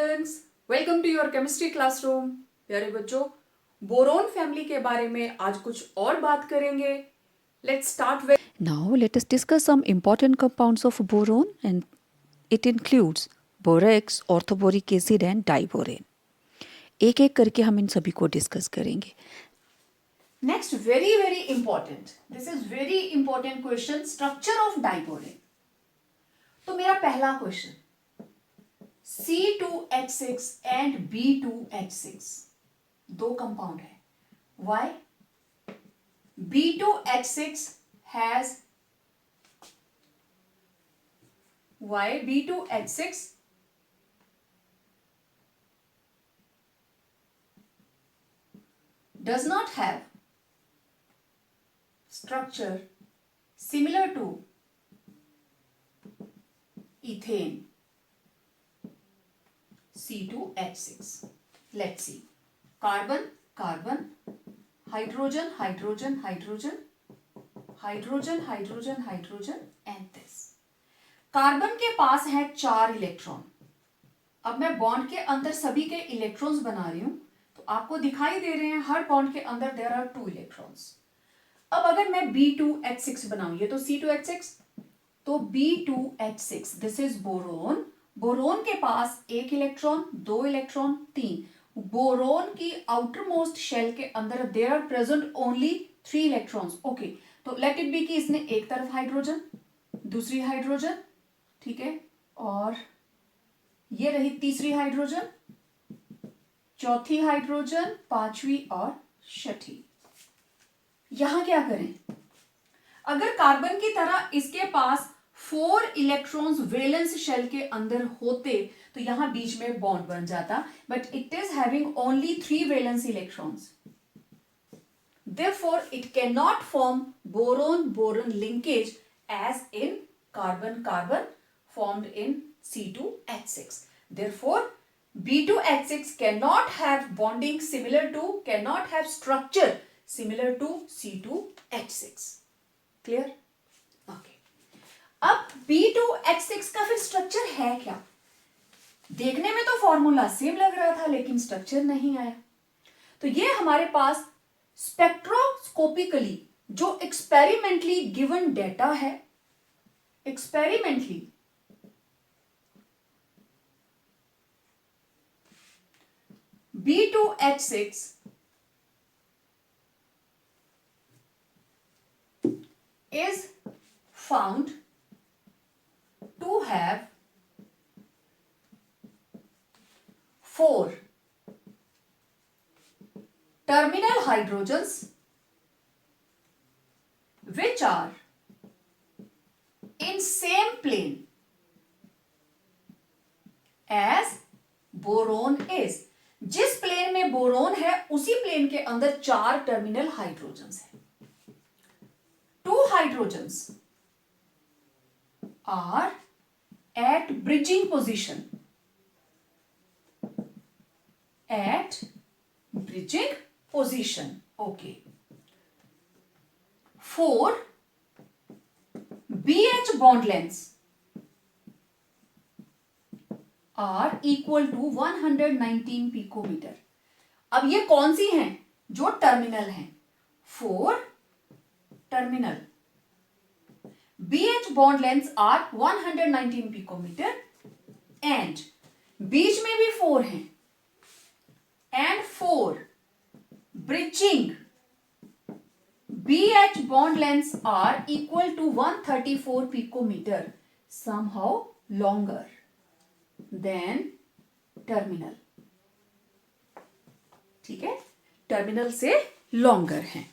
Students, welcome to your chemistry classroom. प्यारे बच्चों, boron family के बारे में आज कुछ और बात करेंगे। Let's start with Now let us discuss some important compounds of boron, and it includes borax, orthoboric acid and diboron. एक एक करके हम इन सभी को डिस्कस करेंगे। Next very very important, this is very important question, structure of diborane. तो मेरा पहला क्वेश्चन, C2H6 एंड B2H6 दो कंपाउंड है। Why? B2H6 has why B2H6 does not have structure similar to ethane C2H6. Let's see. Carbon, carbon, hydrogen, hydrogen, hydrogen, hydrogen, hydrogen, hydrogen and this. Carbon के पास है 4 electron. अब मैं bond के अंदर सभी के इलेक्ट्रॉन्स बना रही हूं, तो आपको दिखाई दे रहे हैं हर बॉन्ड के अंदर देयर आर 2 इलेक्ट्रॉन्स। अब अगर मैं B2H6 बनाऊं, ये तो C2H6, तो B2H6 this is boron. Boron के पास 1 इलेक्ट्रॉन, 2 इलेक्ट्रॉन, 3। बोरोन की आउटर मोस्ट शेल के अंदर there are present only 3 electrons. Okay, तो लेट इट बी कि इसने एक तरफ हाइड्रोजन, दूसरी हाइड्रोजन, ठीक है, और ये रही तीसरी हाइड्रोजन, चौथी हाइड्रोजन, पांचवी और छठी। यहां क्या करें? अगर कार्बन की तरह इसके पास 4 इलेक्ट्रॉन्स वैलेंस शेल के अंदर होते तो यहां बीच में बॉन्ड बन जाता, but it is having only 3 valence electrons, therefore it cannot form boron-boron linkage as in carbon-carbon formed in C2H6. Therefore B2H6 cannot have bonding similar to, cannot have structure similar to C2H6. Clear? Okay. अब B2H6 का फिर structure है क्या? देखने में तो formula same लग रहा था, लेकिन स्ट्रक्चर नहीं आया। तो ये हमारे पास स्पेक्ट्रोस्कोपिकली जो एक्सपेरिमेंटली गिवन डेटा है, experimentally B2H6 is found to have 4 terminal hydrogens which are in same plane as boron is. जिस प्लेन में बोरोन है उसी प्लेन के अंदर 4 टर्मिनल हाइड्रोजन्स हैं। 2 hydrogens are at bridging position, at bridging position. Okay. 4 BH bond lengths are equal to 119 picometer. अब ये कौन सी हैं? जो टर्मिनल हैं। 4 terminal BH bond lengths are 119 picometer and बीच में भी 4 हैं and 4 bridging BH bond lengths are equal to 134 picometer, somehow longer than terminal. ठीक है, टर्मिनल से लॉन्गर है।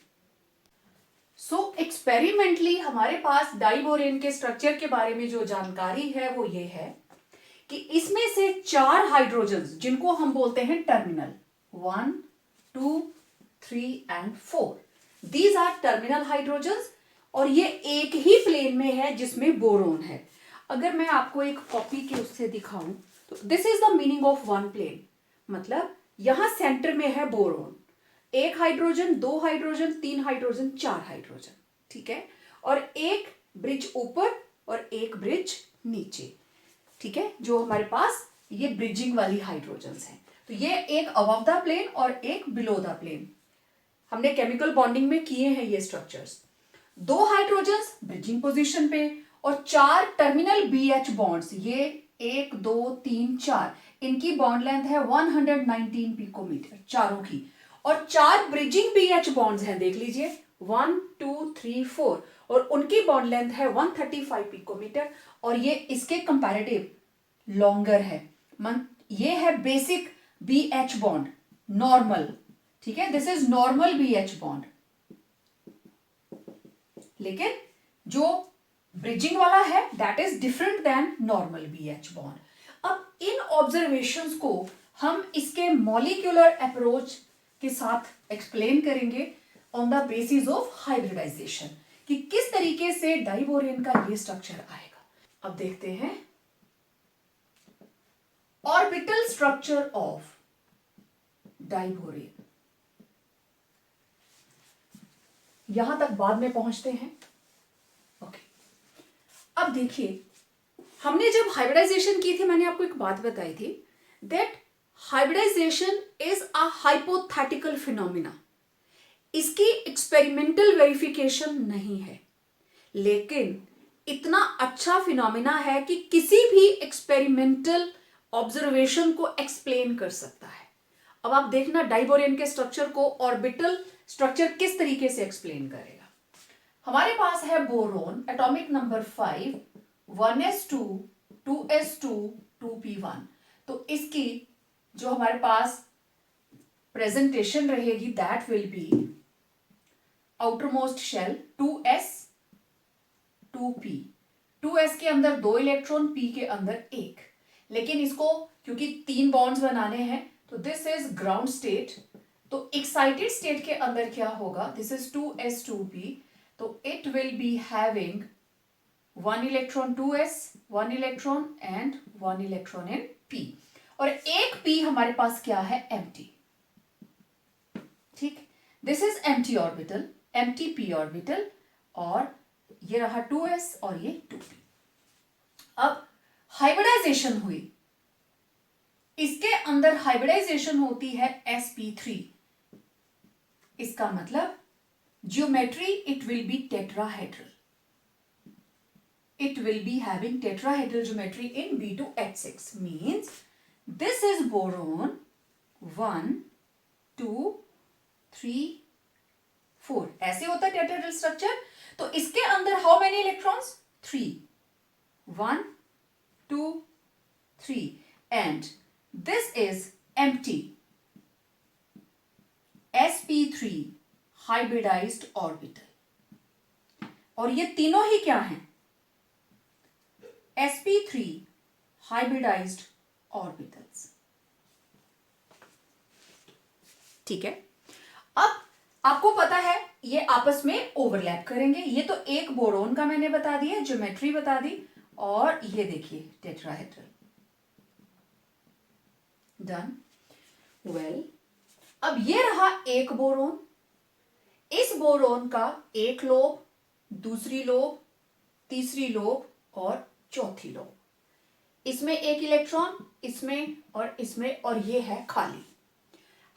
सो एक्सपेरिमेंटली हमारे पास डाइबोरेन के स्ट्रक्चर के बारे में जो जानकारी है वो ये है कि इसमें से 4 हाइड्रोजन्स जिनको हम बोलते हैं terminal, 1, 2, 3 and 4, these are terminal hydrogens, और ये एक ही प्लेन में है जिसमें बोरोन है। अगर मैं आपको एक कॉपी के उससे दिखाऊं तो this is the meaning of one plane, मतलब यहां सेंटर में है boron, 1 hydrogen, 2 hydrogen, 3 hydrogen, 4 hydrogen, ठीक है, और एक ब्रिज ऊपर और एक ब्रिज नीचे, ठीक है, जो हमारे पास ये ब्रिजिंग वाली हाइड्रोजन्स हैं। तो ये एक अबव द प्लेन और एक बिलो द प्लेन हमने केमिकल बॉन्डिंग में किए हैं ये स्ट्रक्चर्स। 2 हाइड्रोजन्स ब्रिजिंग पोजीशन पे और 4 टर्मिनल BH बॉन्ड्स, ये 1 2 3 4, इनकी बॉन्ड लेंथ है 119 पिकोमीटर चारों की, और 4 ब्रिजिंग BH बॉन्ड्स हैं, देख लीजिए 1 2 3 4, और उनकी बॉन्ड लेंथ है 135 पिकोमीटर, और ये इसके कंपैरेटिव लॉन्गर है। ये है बेसिक BH बॉन्ड, नॉर्मल, ठीक है, this is normal BH bond. लेकिन जो ब्रिजिंग वाला है that is different than normal BH bond. अब इन ऑब्जर्वेशंस को हम इसके मॉलिक्यूलर अप्रोच के साथ एक्सप्लेन करेंगे on the basis of hybridization, कि किस तरीके से डाइबोरेन का ये स्ट्रक्चर आएगा। अब देखते हैं ऑर्बिटल स्ट्रक्चर ऑफ डाइबोरेन। यहां तक बाद में पहुंचते हैं। ओके, अब देखिए हमने जब हाइब्रिडाइजेशन की थी, मैंने आपको एक बात बताई थी that hybridization is a hypothetical phenomena. इसकी एक्सपेरिमेंटल वेरिफिकेशन नहीं है, लेकिन इतना अच्छा फिनोमिना है कि किसी भी एक्सपेरिमेंटल ऑब्जर्वेशन को एक्सप्लेन कर सकता है। अब आप देखना डाइबोरेन के स्ट्रक्चर को ऑर्बिटल स्ट्रक्चर किस तरीके से एक्सप्लेन करेगा। हमारे पास है boron, atomic number 5, 1s2 2s2 2p1। तो इसकी जो हमारे पास प्रेजेंटेशन रहेगी that will be outermost shell 2s 2p, 2s के अंदर 2 इलेक्ट्रॉन, p के अंदर 1, लेकिन इसको क्योंकि 3 बॉन्ड्स बनाने हैं तो दिस इज ग्राउंड स्टेट। तो एक्साइटेड स्टेट के अंदर क्या होगा, दिस इज 2s2p, तो it will be having 1 electron 2s, 1 electron and 1 electron in p, और एक p हमारे पास क्या है, एम्प्टी। ठीक, this is empty orbital, empty p orbital, और ये रहा 2s और ये 2p। अब हाइब्रिडाइजेशन हुई, इसके अंदर हाइब्रिडाइजेशन होती है sp3। इसका मतलब geometry it will be tetrahedral, it will be having tetrahedral geometry in B2H6, means this is boron 1 2 3 4, ऐसे होता है टेट्राहेड्रल स्ट्रक्चर। तो इसके अंदर how many electrons, 3, 1 2 3, and this is empty sp3 hybridized orbital, और ये तीनों ही क्या हैं, sp3 hybridized orbitals। ठीक है, अब आपको पता है ये आपस में ओवरलैप करेंगे। ये तो एक बोरोन का मैंने बता दिया, ज्योमेट्री बता दी, और ये देखिए टेट्राहेड्रल। डन, वेल, अब ये रहा एक बोरोन। इस बोरोन का एक लोब, दूसरी लोब, तीसरी लोब और चौथी लोब, इसमें एक इलेक्ट्रॉन, इसमें और इसमें, और ये है खाली,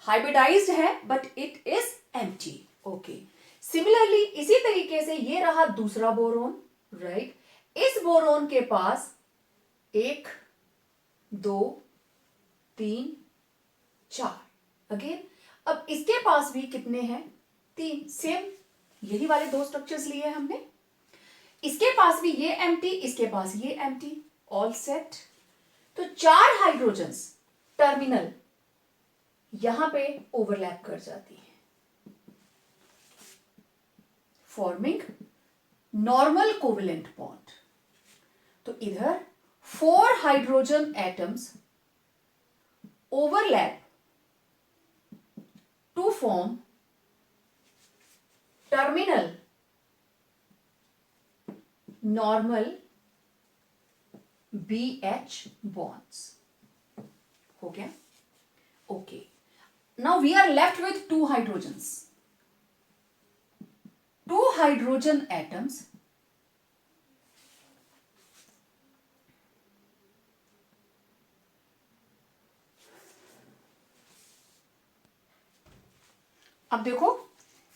हाइब्रिडाइज्ड है but it is empty. Okay, similarly इसी तरीके से ये रहा दूसरा बोरोन, राइट। इस बोरोन के पास 1 2 3 4, अगेन अब इसके पास भी कितने हैं, 3, सेम यही वाले 2 स्ट्रक्चर्स लिए हमने। इसके पास भी ये एम्प्टी, इसके पास ये एम्प्टी, ऑल सेट। तो 4 हाइड्रोजन्स टर्मिनल यहां पे ओवरलैप कर जाती है, फॉर्मिंग नॉर्मल कोवेलेंट बॉन्ड। तो इधर 4 hydrogen atoms overlap to form terminal normal BH bonds। हो गया, ओके। Now we are left with 2 hydrogens, 2 hydrogen atoms अब देखो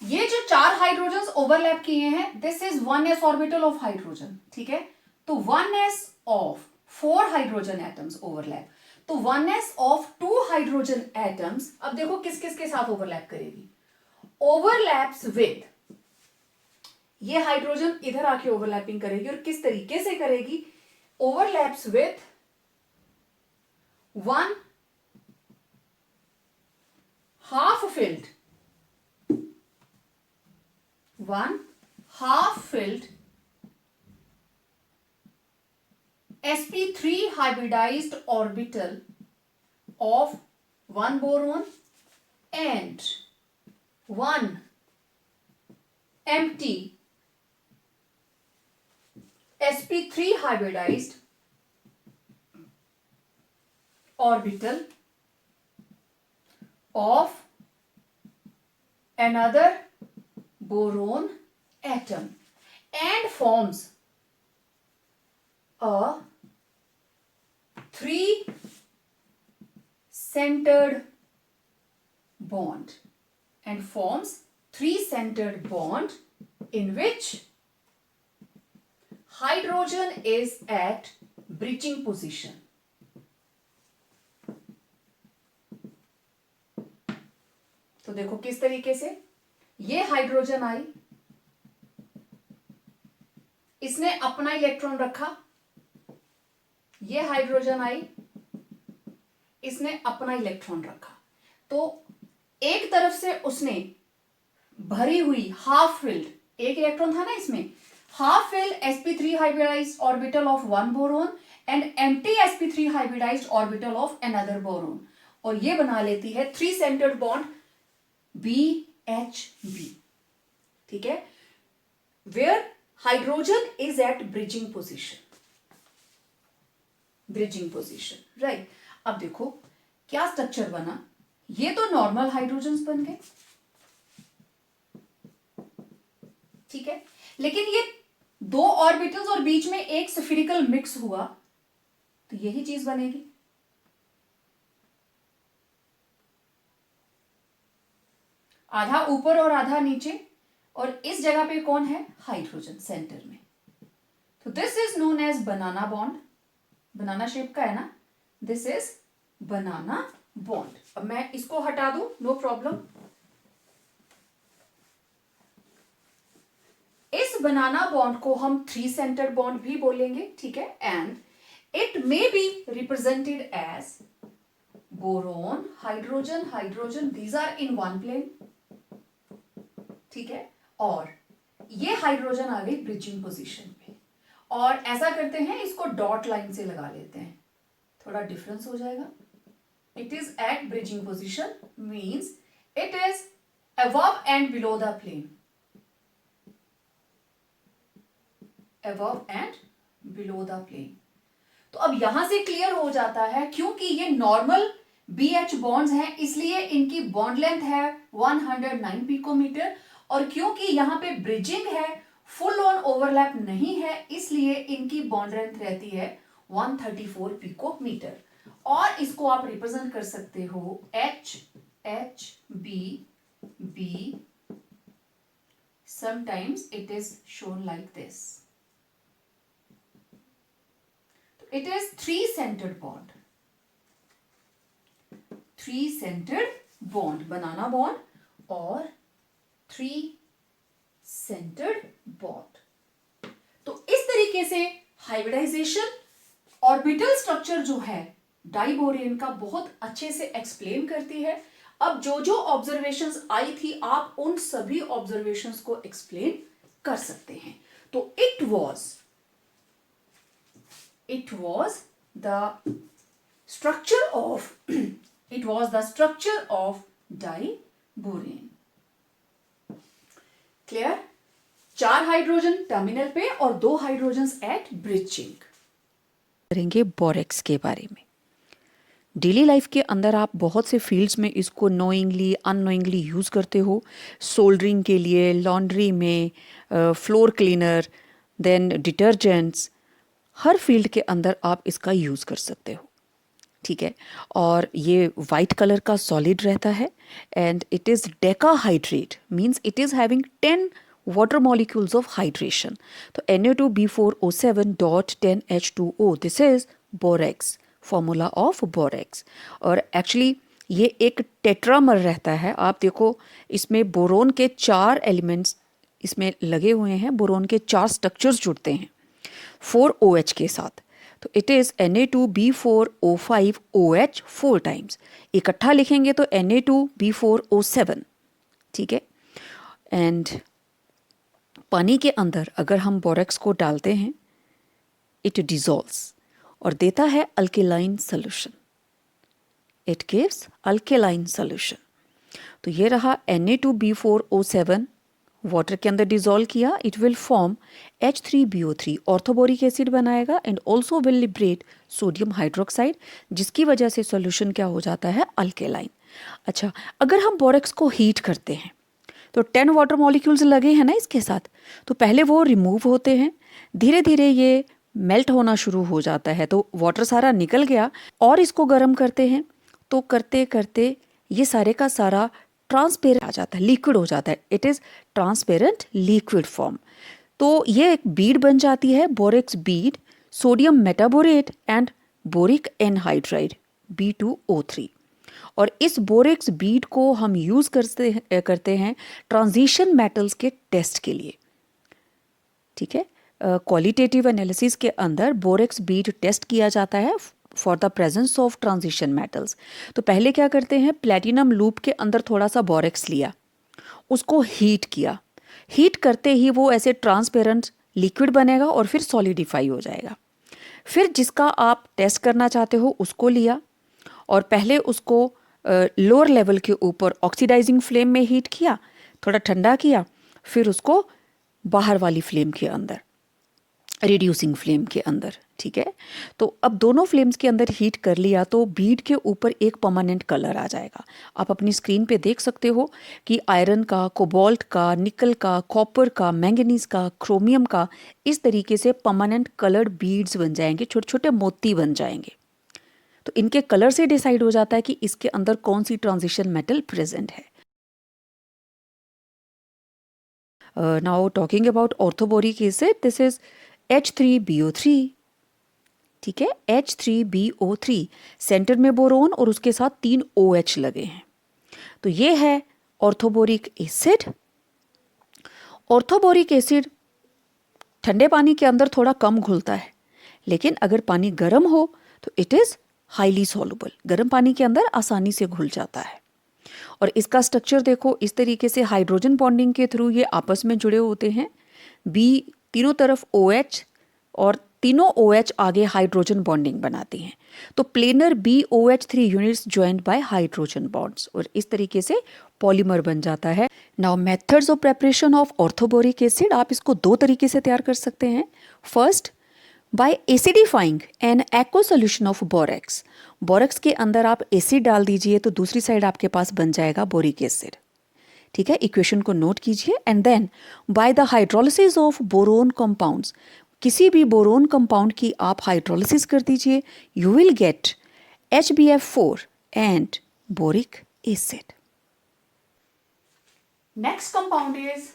ये जो 4 हाइड्रोजन ओवरलैप किए हैं, this is 1s orbital of hydrogen, ठीक है। तो 1s of 4 hydrogen atoms overlap, तो 1s ऑफ 2 हाइड्रोजन एटम्स, अब देखो किस किस के साथ ओवरलैप करेगी, ओवरलैप्स विद, ये हाइड्रोजन इधर आके ओवरलैपिंग करेगी और किस तरीके से करेगी, overlaps with 1 half filled, 1 half filled sp3 hybridized orbital of 1 boron and 1 empty sp3 hybridized orbital of another boron atom and forms a 3-centered bond, and forms 3-centered bond in which hydrogen is at bridging position. तो देखो किस तरीके से ये hydrogen आई, इसने अपना electron रखा, ये हाइड्रोजन आई, इसने अपना इलेक्ट्रॉन रखा, तो एक तरफ से उसने भरी हुई हाफ फिल्ड, एक इलेक्ट्रॉन था ना इसमें, half filled sp3 hybridised orbital of 1 boron and empty sp3 hybridised orbital of another boron, और ये बना लेती है 3 सेंटर्ड बॉन्ड BHB, ठीक है, where hydrogen is at bridging position, bridging position, right. अब देखो क्या स्ट्रक्चर बना, ये तो नॉर्मल हाइड्रोजन्स बन गए, ठीक है, लेकिन ये 2 ऑर्बिटल्स और बीच में एक स्फेरिकल मिक्स हुआ, तो यही चीज बनेगी, आधा ऊपर और आधा नीचे, और इस जगह पे कौन है, हाइड्रोजन सेंटर में, तो this is known as banana bond, banana shape का है ना, दिस इज बनाना बॉन्ड। अब मैं इसको हटा दूं, नो प्रॉब्लम। इस बनाना बॉन्ड को हम 3 सेंटर्ड बॉन्ड भी बोलेंगे, ठीक है, and it may be represented as boron, hydrogen, hydrogen, these are in one plane, ठीक है, और ये हाइड्रोजन आ गई ब्रिजिंग पोजीशन पे, और ऐसा करते हैं इसको डॉट लाइन से लगा लेते हैं, थोड़ा डिफरेंस हो जाएगा, it is at bridging position means it is above and below the plane, above and below the plane. तो अब यहां से क्लियर हो जाता है, क्योंकि ये नॉर्मल BH बॉन्ड्स हैं, इसलिए इनकी बॉन्ड लेंथ है 109 पिकोमीटर, और क्योंकि यहां पे ब्रिजिंग है, फुल ऑन ओवरलैप नहीं है, इसलिए इनकी बॉन्ड लेंथ रहती है 134 पिकोमीटर, और इसको आप रिप्रेजेंट कर सकते हो HHBB, sometimes it is shown like this, it is 3-centered bond, 3-centered bond, banana bond और 3-centered bond। तो इस तरीके से हाइब्रिडाइजेशन ऑर्बिटल स्ट्रक्चर जो है डाइबोरेन का बहुत अच्छे से एक्सप्लेन करती है। अब जो जो ऑब्जर्वेशंस आई थी, आप उन सभी ऑब्जर्वेशंस को एक्सप्लेन कर सकते हैं। तो it was the structure of diborane। Clear? 4 hydrogen terminal पे और 2 हाइड्रोजन्स एट ब्रिजिंग। करेंगे बोरेक्स के बारे में। डेली लाइफ के अंदर आप बहुत से फील्ड्स में इसको नोइंगली अननोइंगली यूज़ करते हो, सोल्डरिंग के लिए, लॉन्ड्री में, फ्लोर क्लीनर, देन डिटर्जेंट्स, हर फील्ड के अंदर आप इसका यूज़ कर सकते हो। ठीक है, और ये वाइट कलर का सॉलिड रहता है and it is decahydrate, means it is having 10 water molecules of hydration. तो Na2B4O7.10H2O, this is borax, formula of borax. और एक्चुअली ये एक टेट्रामर रहता है, आप देखो इसमें बोरोन के 4 एलिमेंट्स इसमें लगे हुए हैं, बोरोन के 4 स्ट्रक्चर्स जुड़ते हैं 4OH के साथ। तो इट इज़ Na2B4O5OH 4 टाइम्स, इकट्ठा लिखेंगे तो Na2B4O7, ठीक है। एंड पानी के अंदर अगर हम बोरेक्स को डालते हैं, इट डिजॉल्व्स और देता है alkaline solution, it gives alkaline solution. तो ये रहा Na2B4O7 वाटर के अंदर डिजॉल्व किया, it will form H3BO3 orthoboric acid बनाएगा and also will liberate sodium hydroxide, जिसकी वजह से सॉल्यूशन क्या हो जाता है, अल्केलाइन। अच्छा, अगर हम बोरेक्स को हीट करते हैं तो 10 वाटर मॉलिक्यूल्स लगे हैं ना इसके साथ, तो पहले वो रिमूव होते हैं, धीरे धीरे ये मेल्ट होना शुरू हो जाता है, तो वाटर सारा निकल गया और इसको गर्म करते हैं, तो करते करते ये सारे का सारा ट्रांसपेरेंट आ जाता है, लिक्विड हो जाता है, it is transparent liquid form. तो ये एक बीड बन जाती है, borax bead, sodium metaborate and boric anhydride B2O3। और इस बोरेक्स बीड को हम यूज़ करते हैं ट्रांजिशन मेटल्स के टेस्ट के लिए, ठीक है। क्वालिटेटिव एनालिसिस के अंदर बोरेक्स बीड टेस्ट किया जाता है for the presence of transition metals. तो पहले क्या करते हैं, प्लेटिनम लूप के अंदर थोड़ा सा बोरेक्स लिया, उसको हीट किया, हीट करते ही वो ऐसे ट्रांसपेरेंट लिक्विड बनेगा और फिर सॉलिडिफाई हो जाएगा। फिर जिसका आप टेस्ट करना चाहते हो उसको लिया और पहले उसको लोअर लेवल के ऊपर ऑक्सीडाइजिंग फ्लेम में हीट किया, थोड़ा ठंडा किया, फिर उसको बाहर वाली फ्लेम के अंदर, रिड्यूसिंग फ्लेम के अंदर, ठीक है। तो अब दोनों फ्लेम्स के अंदर हीट कर लिया तो बीड के ऊपर एक परमानेंट कलर आ जाएगा। आप अपनी स्क्रीन पे देख सकते हो कि आयरन का, कोबाल्ट का, निकल का, कॉपर का, मैंगनीज का, क्रोमियम का, इस तरीके से परमानेंट कलर्ड बीड्स बन जाएंगे, छोटे छोटे मोती बन जाएंगे। तो इनके कलर से डिसाइड हो जाता है कि इसके अंदर कौन सी ट्रांजिशन मेटल प्रेजेंट है। Now talking about orthoboric acid, this is H3BO3, ठीक है, H3BO3, सेंटर में बोरोन और उसके साथ 3 OH लगे हैं, तो ये है ऑर्थोबोरिक एसिड। ऑर्थोबोरिक एसिड ठंडे पानी के अंदर थोड़ा कम घुलता है, लेकिन अगर पानी गर्म हो तो इट इज़ हाईली सॉल्युबल, गर्म पानी के अंदर आसानी से घुल जाता है। और इसका स्ट्रक्चर देखो, इस तरीके से हाइड्रोजन बॉन्डिंग के थ्रू ये आपस में जुड़े होते हैं, बी तीनों तरफ OH और तीनों OH आगे हाइड्रोजन बॉन्डिंग बनाती हैं, तो planar BOH3 units joined by hydrogen bonds, और इस तरीके से पॉलीमर बन जाता है। Now methods of preparation of orthoboric acid, आप इसको 2 तरीके से तैयार कर सकते हैं। First, by acidifying an aqua solution of borax, borax के अंदर आप एसिड डाल दीजिए तो दूसरी साइड आपके पास बन जाएगा बोरिक एसिड, ठीक है। इक्वेशन को नोट कीजिए। And then by the hydrolysis of boron compounds, किसी भी बोरोन कंपाउंड की आप हाइड्रोलिसिस कर दीजिए, you will get HbF4 and boric acid. Next compound is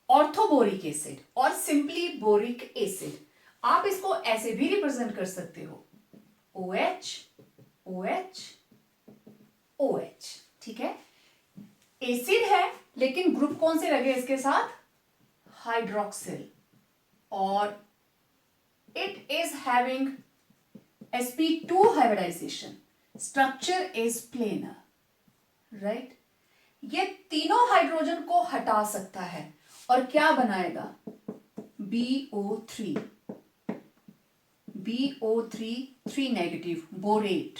orthoboric acid और सिंपली बोरिक एसिड। आप इसको ऐसे भी रिप्रेजेंट कर सकते हो, OH OH OH, ठीक है। एसिड है लेकिन ग्रुप कौन से लगे इसके साथ, हाइड्रोक्सिल, और it is having sp2 hybridization, structure is planar, right. ये तीनों हाइड्रोजन को हटा सकता है और क्या बनाएगा, BO3 3 नेगेटिव, बोरेट,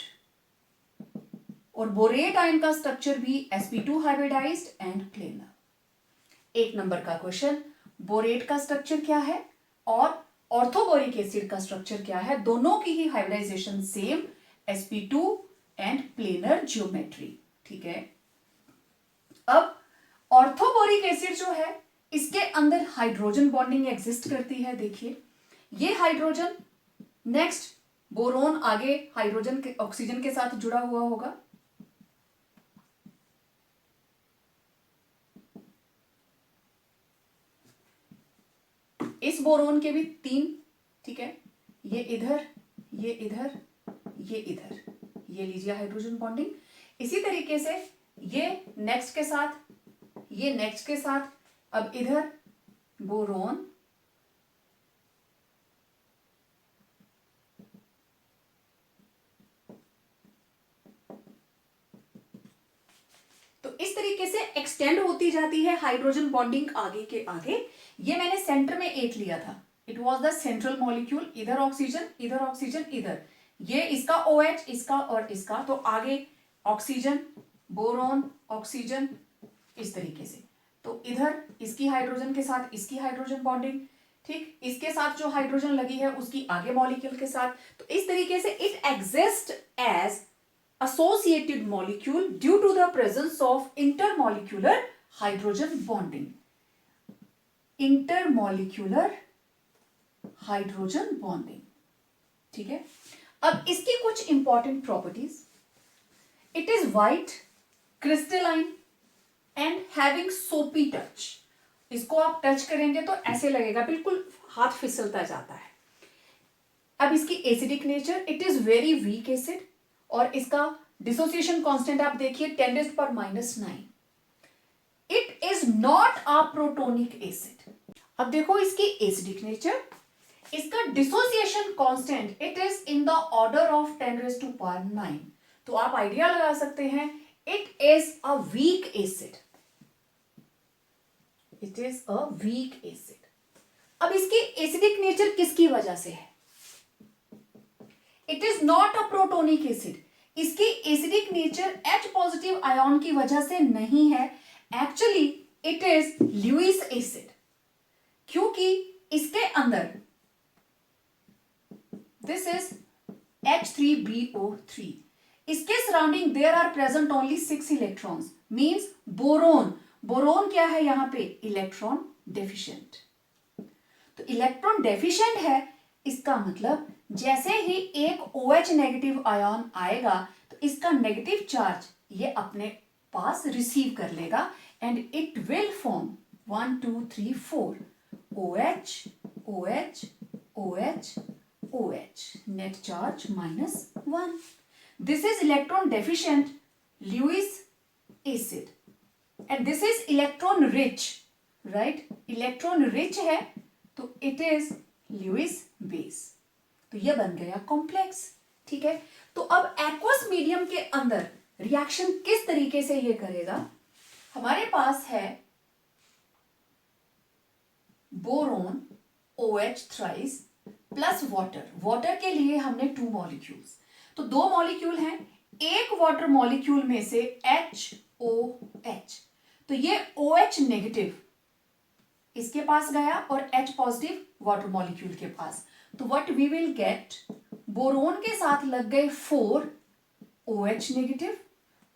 और बोरेट आयन का स्ट्रक्चर भी sp2 hybridized and planar. 1 number का क्वेश्चन, बोरेट का स्ट्रक्चर क्या है और ऑर्थोबोरिक एसिड का स्ट्रक्चर क्या है, दोनों की ही hybridisation same, sp2 and planar geometry, ठीक है। अब ऑर्थोबोरिक एसिड जो है इसके अंदर हाइड्रोजन बॉन्डिंग एग्जिस्ट करती है, देखिए ये हाइड्रोजन नेक्स्ट बोरोन आगे हाइड्रोजन के ऑक्सीजन के साथ जुड़ा हुआ होगा, इस बोरोन के भी 3, ठीक है, ये इधर, ये इधर, ये इधर, ये लीजिए हाइड्रोजन बॉन्डिंग। इसी तरीके से ये नेक्स्ट के साथ, ये नेक्स्ट के साथ, अब इधर बोरोन, तो इस तरीके से एक्सटेंड होती जाती है हाइड्रोजन बॉन्डिंग आगे के आगे। ये मैंने सेंटर में 8 लिया था, it was the central molecule, इधर ऑक्सीजन, इधर ऑक्सीजन, इधर ये इसका OH, इसका और इसका, तो आगे ऑक्सीजन, बोरोन, ऑक्सीजन, इस तरीके से। तो इधर इसकी हाइड्रोजन के साथ इसकी हाइड्रोजन बॉन्डिंग, ठीक, इसके साथ जो हाइड्रोजन लगी है उसकी आगे मॉलिक्यूल के साथ। तो इस तरीके से it exist as associated molecule due to the presence of intermolecular hydrogen bonding. Intermolecular hydrogen bonding, ठीक है। अब इसकी कुछ important properties, it is white, crystalline and having सोपी टच। इसको आप टच करेंगे तो ऐसे लगेगा, बिल्कुल हाथ फिसलता जाता है। अब इसकी acidic nature, it is very weak acid, और इसका डिसोसिएशन कांस्टेंट आप देखिए 10⁻⁹। It is not a protonic acid. अब देखो इसकी एसिडिक नेचर, इसका dissociation constant it is in the order of 10⁹। तो आप आइडिया लगा सकते हैं, it is a weak acid, it is a weak acid. अब इसकी एसिडिक नेचर किसकी वजह से है? It is not a protonic acid. इसकी acidic nature H positive ion की वजह से नहीं है, actually it is Lewis acid, क्योंकि इसके अंदर दिस इज H3BO3, इसके surrounding there are present only 6 electrons, means boron, boron क्या है यहां पे? Electron deficient. तो इलेक्ट्रॉन डेफिशिएंट है, इसका मतलब जैसे ही एक OH नेगेटिव आयन आएगा तो इसका नेगेटिव चार्ज ये अपने पास रिसीव कर लेगा and it will form 1 2 3 4 OH OH OH OH, net charge -1। This is electron deficient Lewis acid and this is electron rich, right, electron rich है तो इट इज Lewis बेस। तो ये बन गया कॉम्प्लेक्स, ठीक है। तो अब एक्वस मीडियम के अंदर रिएक्शन किस तरीके से ये करेगा? हमारे पास है boron OH thrice plus water. Water के लिए हमने 2 मॉलिक्यूल्स, तो 2 मॉलिक्यूल हैं, एक वाटर मॉलिक्यूल में से HOH, तो ये OH नेगेटिव इसके पास गया और H पॉजिटिव वाटर मॉलिक्यूल के पास। तो what we will get, boron के साथ लग गए 4 OH नेगेटिव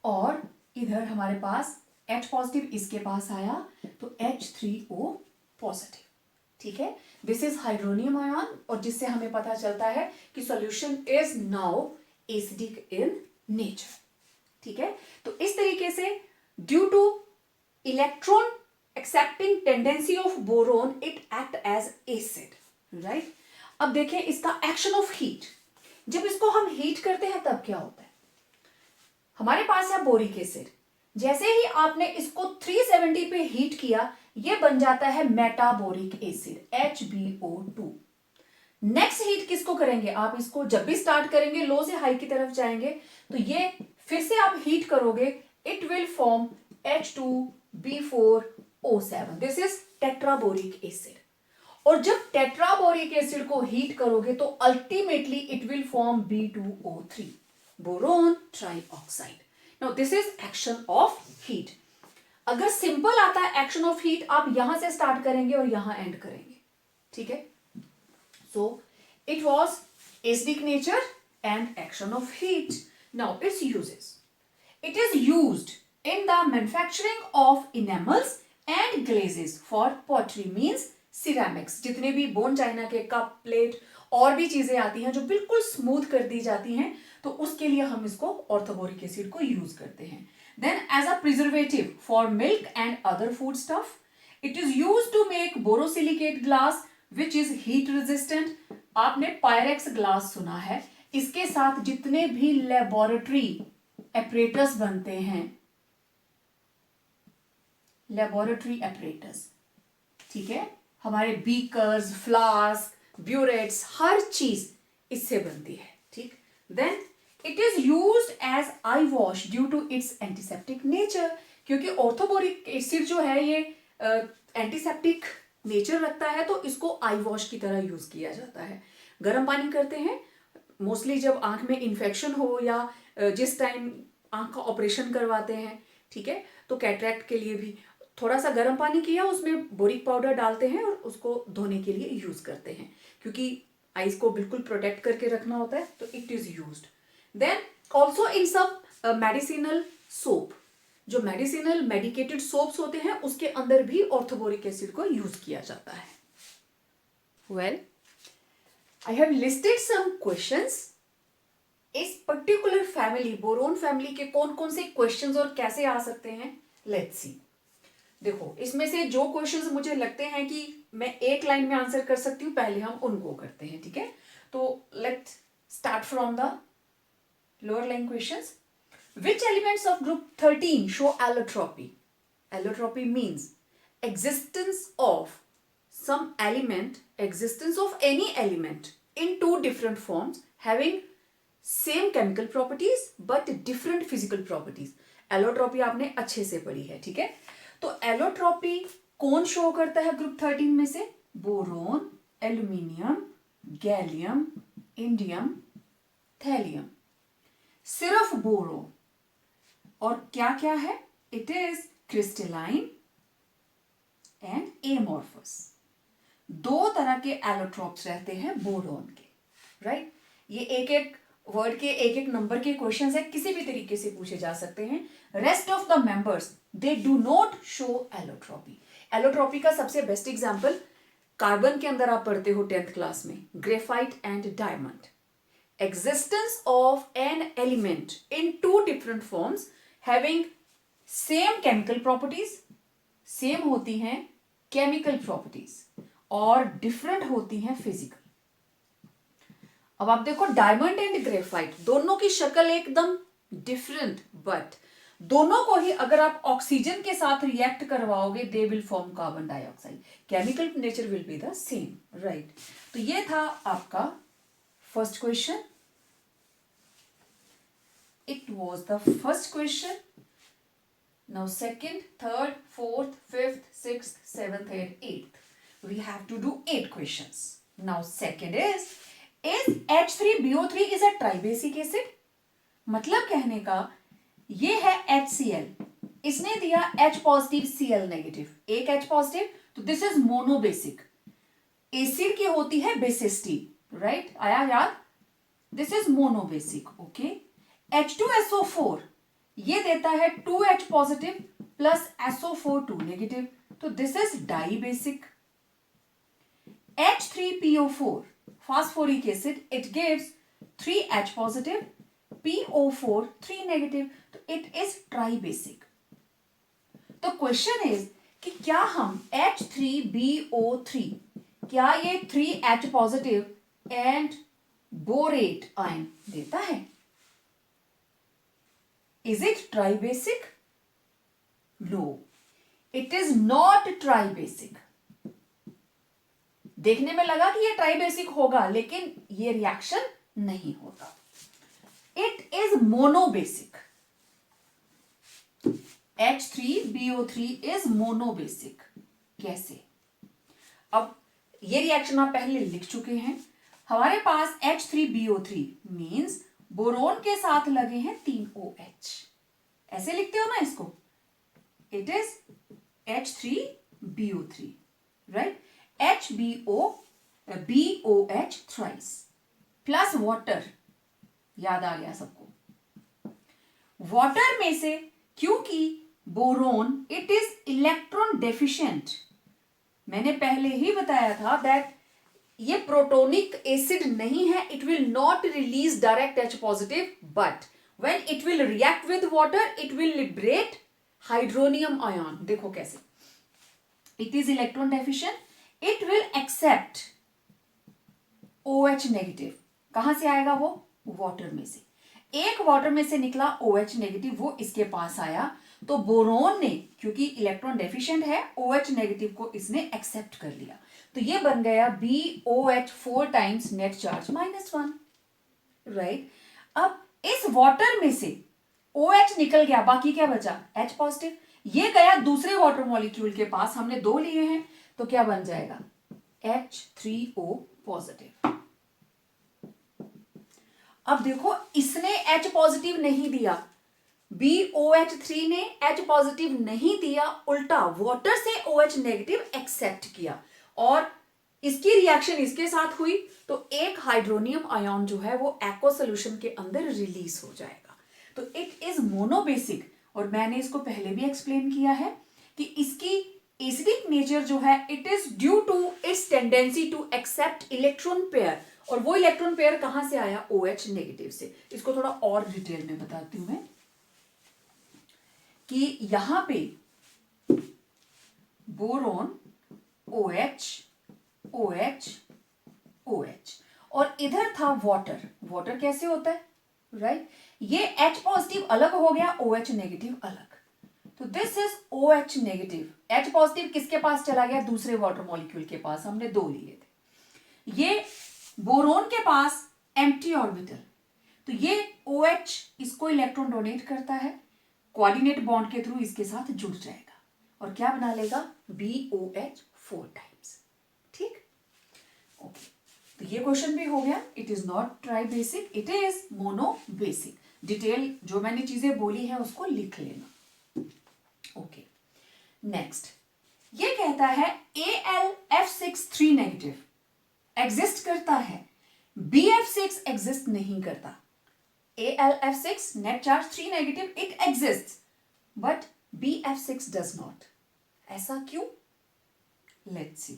और इधर हमारे पास H पॉजिटिव इसके पास आया तो H3O पॉजिटिव, ठीक है। दिस इज हाइड्रोनियम आयन, और जिससे हमें पता चलता है कि solution is now acidic in nature, ठीक है। तो इस तरीके से due to electron accepting tendency of boron it act as acid, right. अब देखें इसका एक्शन ऑफ हीट, जब इसको हम हीट करते हैं तब क्या होता है? हमारे पास है बोरिक एसिड, जैसे ही आपने इसको 370 पे हीट किया ये बन जाता है मेटाबोरिक एसिड HbO2। नेक्स्ट हीट किसको करेंगे? आप इसको जब भी स्टार्ट करेंगे लो से हाई की तरफ जाएंगे तो ये फिर से आप हीट करोगे, it will form H2B4O7, this is tetraboric acid. और जब टेट्राबोरिक एसिड को हीट करोगे तो ultimately it will form B2O3, boron trioxide. Now this is action of heat. अगर सिंपल आता है एक्शन ऑफ हीट, आप यहां से स्टार्ट करेंगे और यहां एंड करेंगे, ठीक है। So it was acidic nature and action of heat. Now it's uses, it is used in the manufacturing of enamels and glazes for pottery, means ceramics, जितने भी बोन चाइना के कप, प्लेट और भी चीजें आती हैं जो बिल्कुल स्मूथ कर दी जाती हैं, तो उसके लिए हम इसको ऑर्थोबोरिक एसिड को यूज करते हैं. Then as a preservative for milk and other food stuff, it is use to make borosilicate glass which is heat resistant. आपने पायरेक्स ग्लास सुना है. इसके साथ जितने भी लेबोरेटरी एपरेटस बनते हैं, लेबोरेटरी एपरेटस, ठीक है, हमारे बीकर्स, फ्लास्क, ब्यूरेट्स, हर चीज इससे बनती है. ठीक. Then it is used as eye wash due to its antiseptic nature. क्योंकि ऑर्थोबोरिक एसिड जो है ये एंटीसेप्टिक नेचर रखता है, तो इसको आई वॉश की तरह यूज किया जाता है. गर्म पानी करते हैं मोस्टली जब आंख में इन्फेक्शन हो या जिस टाइम आंख का ऑपरेशन करवाते हैं, ठीक है, तो कैटरैक्ट के लिए भी थोड़ा सा गर्म पानी किया, उसमें बोरिक पाउडर डालते हैं और उसको धोने के लिए यूज करते हैं, क्योंकि आईज को बिल्कुल प्रोटेक्ट करके रखना होता है, तो it is used. Then also in some medicinal soap, जो मेडिसिनल मेडिकेटेड सोप्स होते हैं उसके अंदर भी ऑर्थोबोरिक एसिड को यूज किया जाता है. Well, I have listed some questions. इस पर्टिकुलर फैमिली, बोरोन फैमिली के कौन कौन से क्वेश्चंस और कैसे आ सकते हैं, लेट्स सी. देखो, इसमें से जो क्वेश्चंस मुझे लगते हैं कि मैं एक लाइन में आंसर कर सकती हूँ, पहले हम उनको करते हैं. ठीक है, तो let's start from the lower line questions. Which elements of group 13 show allotropy? Allotropy means existence of some element, existence of any element in two different forms having same chemical properties but different physical properties. Allotropy आपने अच्छे से पढ़ी है. ठीक है, तो allotropy कौन show करता है ग्रुप 13 में से? Boron, aluminium, gallium, indium, thallium. सिर्फ बोरोन. और क्या क्या है? It is crystalline and amorphous. दो तरह के एलोट्रोप्स रहते हैं बोरोन के. राइट, ये एक एक वर्ड के एक एक नंबर के क्वेश्चंस है, किसी भी तरीके से पूछे जा सकते हैं. Rest of the members they do not show allotropy. Allotropy का सबसे बेस्ट एग्जांपल कार्बन के अंदर आप पढ़ते हो 10th क्लास में, graphite and diamond. Existence of an element in two different forms having same chemical properties, same होती हैं chemical properties और different होती हैं physical. अब आप देखो डायमंड एंड ग्रेफाइट, दोनों की शक्ल एकदम डिफरेंट, बट दोनों को ही अगर आप ऑक्सीजन के साथ रिएक्ट करवाओगे they will form carbon dioxide. Chemical nature will be the same. Right, तो ये था आपका first question. It was the first question. Now second, third, fourth, fifth, sixth, seventh and eighth. We have to do 8 questions. Now second is H3BO3 is a tribasic acid? मतलब कहने का ये है HCl, इसने दिया H पॉजिटिव Cl नेगेटिव, एक H positive, तो this is monobasic. Acid की होती है बेसिसिटी. राइट, आया याद? This is monobasic. Okay. H2SO4 ये देता है 2H positive plus SO4 2 negative, तो this is dibasic. H3PO4 phosphoric acid, it gives 3H positive, PO4 3 negative, तो it is tribasic. तो क्वेश्चन इज कि क्या हम H3BO3, क्या ये 3H positive and borate ion देता है? Is it tribasic? No, it is not tribasic. देखने में लगा कि ये ट्राइबेसिक होगा, लेकिन ये रिएक्शन नहीं होता. It is monobasic. H3BO3 is monobasic. कैसे? अब ये रिएक्शन आप पहले लिख चुके हैं. हमारे पास H3BO3 मीन्स बोरोन के साथ लगे हैं 3 OH. ऐसे लिखते हो ना इसको. It is H3BO3, right. BOH thrice plus water. याद आ गया सबको? वाटर में से क्योंकि boron it is electron deficient, मैंने पहले ही बताया था दैट ये प्रोटोनिक एसिड नहीं है, it will not release direct H positive, but when it will react with water it will liberate hydronium ion. देखो कैसे, it is electron deficient, it will accept OH negative. कहां से आएगा वो? Water में से. एक वाटर में से निकला OH नेगेटिव, वो इसके पास आया, तो बोरोन ने क्योंकि इलेक्ट्रॉन डेफिशिएंट है OH नेगेटिव को इसने एक्सेप्ट कर लिया, तो ये बन गया BOH 4 times net charge -1. Right. अब इस वाटर में से OH निकल गया, बाकी क्या बचा? H positive. ये गया दूसरे वाटर मॉलिक्यूल के पास, हमने 2 लिए हैं, तो क्या बन जाएगा? H3O positive. अब देखो इसने H पॉजिटिव नहीं दिया, BOH3 ने H पॉजिटिव नहीं दिया, उल्टा वाटर से OH नेगेटिव एक्सेप्ट किया और इसकी रिएक्शन इसके साथ हुई, तो एक हाइड्रोनियम आयन जो है वो एक्वा सॉल्यूशन के अंदर रिलीज हो जाएगा. तो इट इज मोनोबेसिक, और मैंने इसको पहले भी एक्सप्लेन किया है कि इसकी एसिडिक नेचर जो है it is due to its tendency to accept electron pair, और वो इलेक्ट्रॉन पेयर कहां से आया? OH नेगेटिव से. इसको थोड़ा और डिटेल में बताती हूं मैं कि यहां पे बोरोन OH OH OH और इधर था वाटर. वाटर कैसे होता है? राइट. ये H पॉजिटिव अलग हो गया, OH नेगेटिव अलग, तो this is OH negative. H positive किसके पास चला गया? दूसरे वाटर मॉलिक्यूल के पास, हमने 2 लिए थे. ये बोरोन के पास एम्प्टी ऑर्बिटल, तो ये OH इसको इलेक्ट्रॉन डोनेट करता है, कोऑर्डिनेट बॉन्ड के थ्रू इसके साथ जुड़ जाएगा और क्या बना लेगा? BOH 4 times. ठीक. ओके, तो ये क्वेश्चन भी हो गया. It is not try basic, it is mono basic. Detail जो मैंने चीजें बोली है उसको लिख लेना. ओके, नेक्स्ट ये कहता है AlF6 3 नेगेटिव एग्जिस्ट करता है, BF6 एग्जिस्ट नहीं करता. AlF6 net charge 3 negative, it exist, but BF6 does not. ऐसा क्यों? Let's see.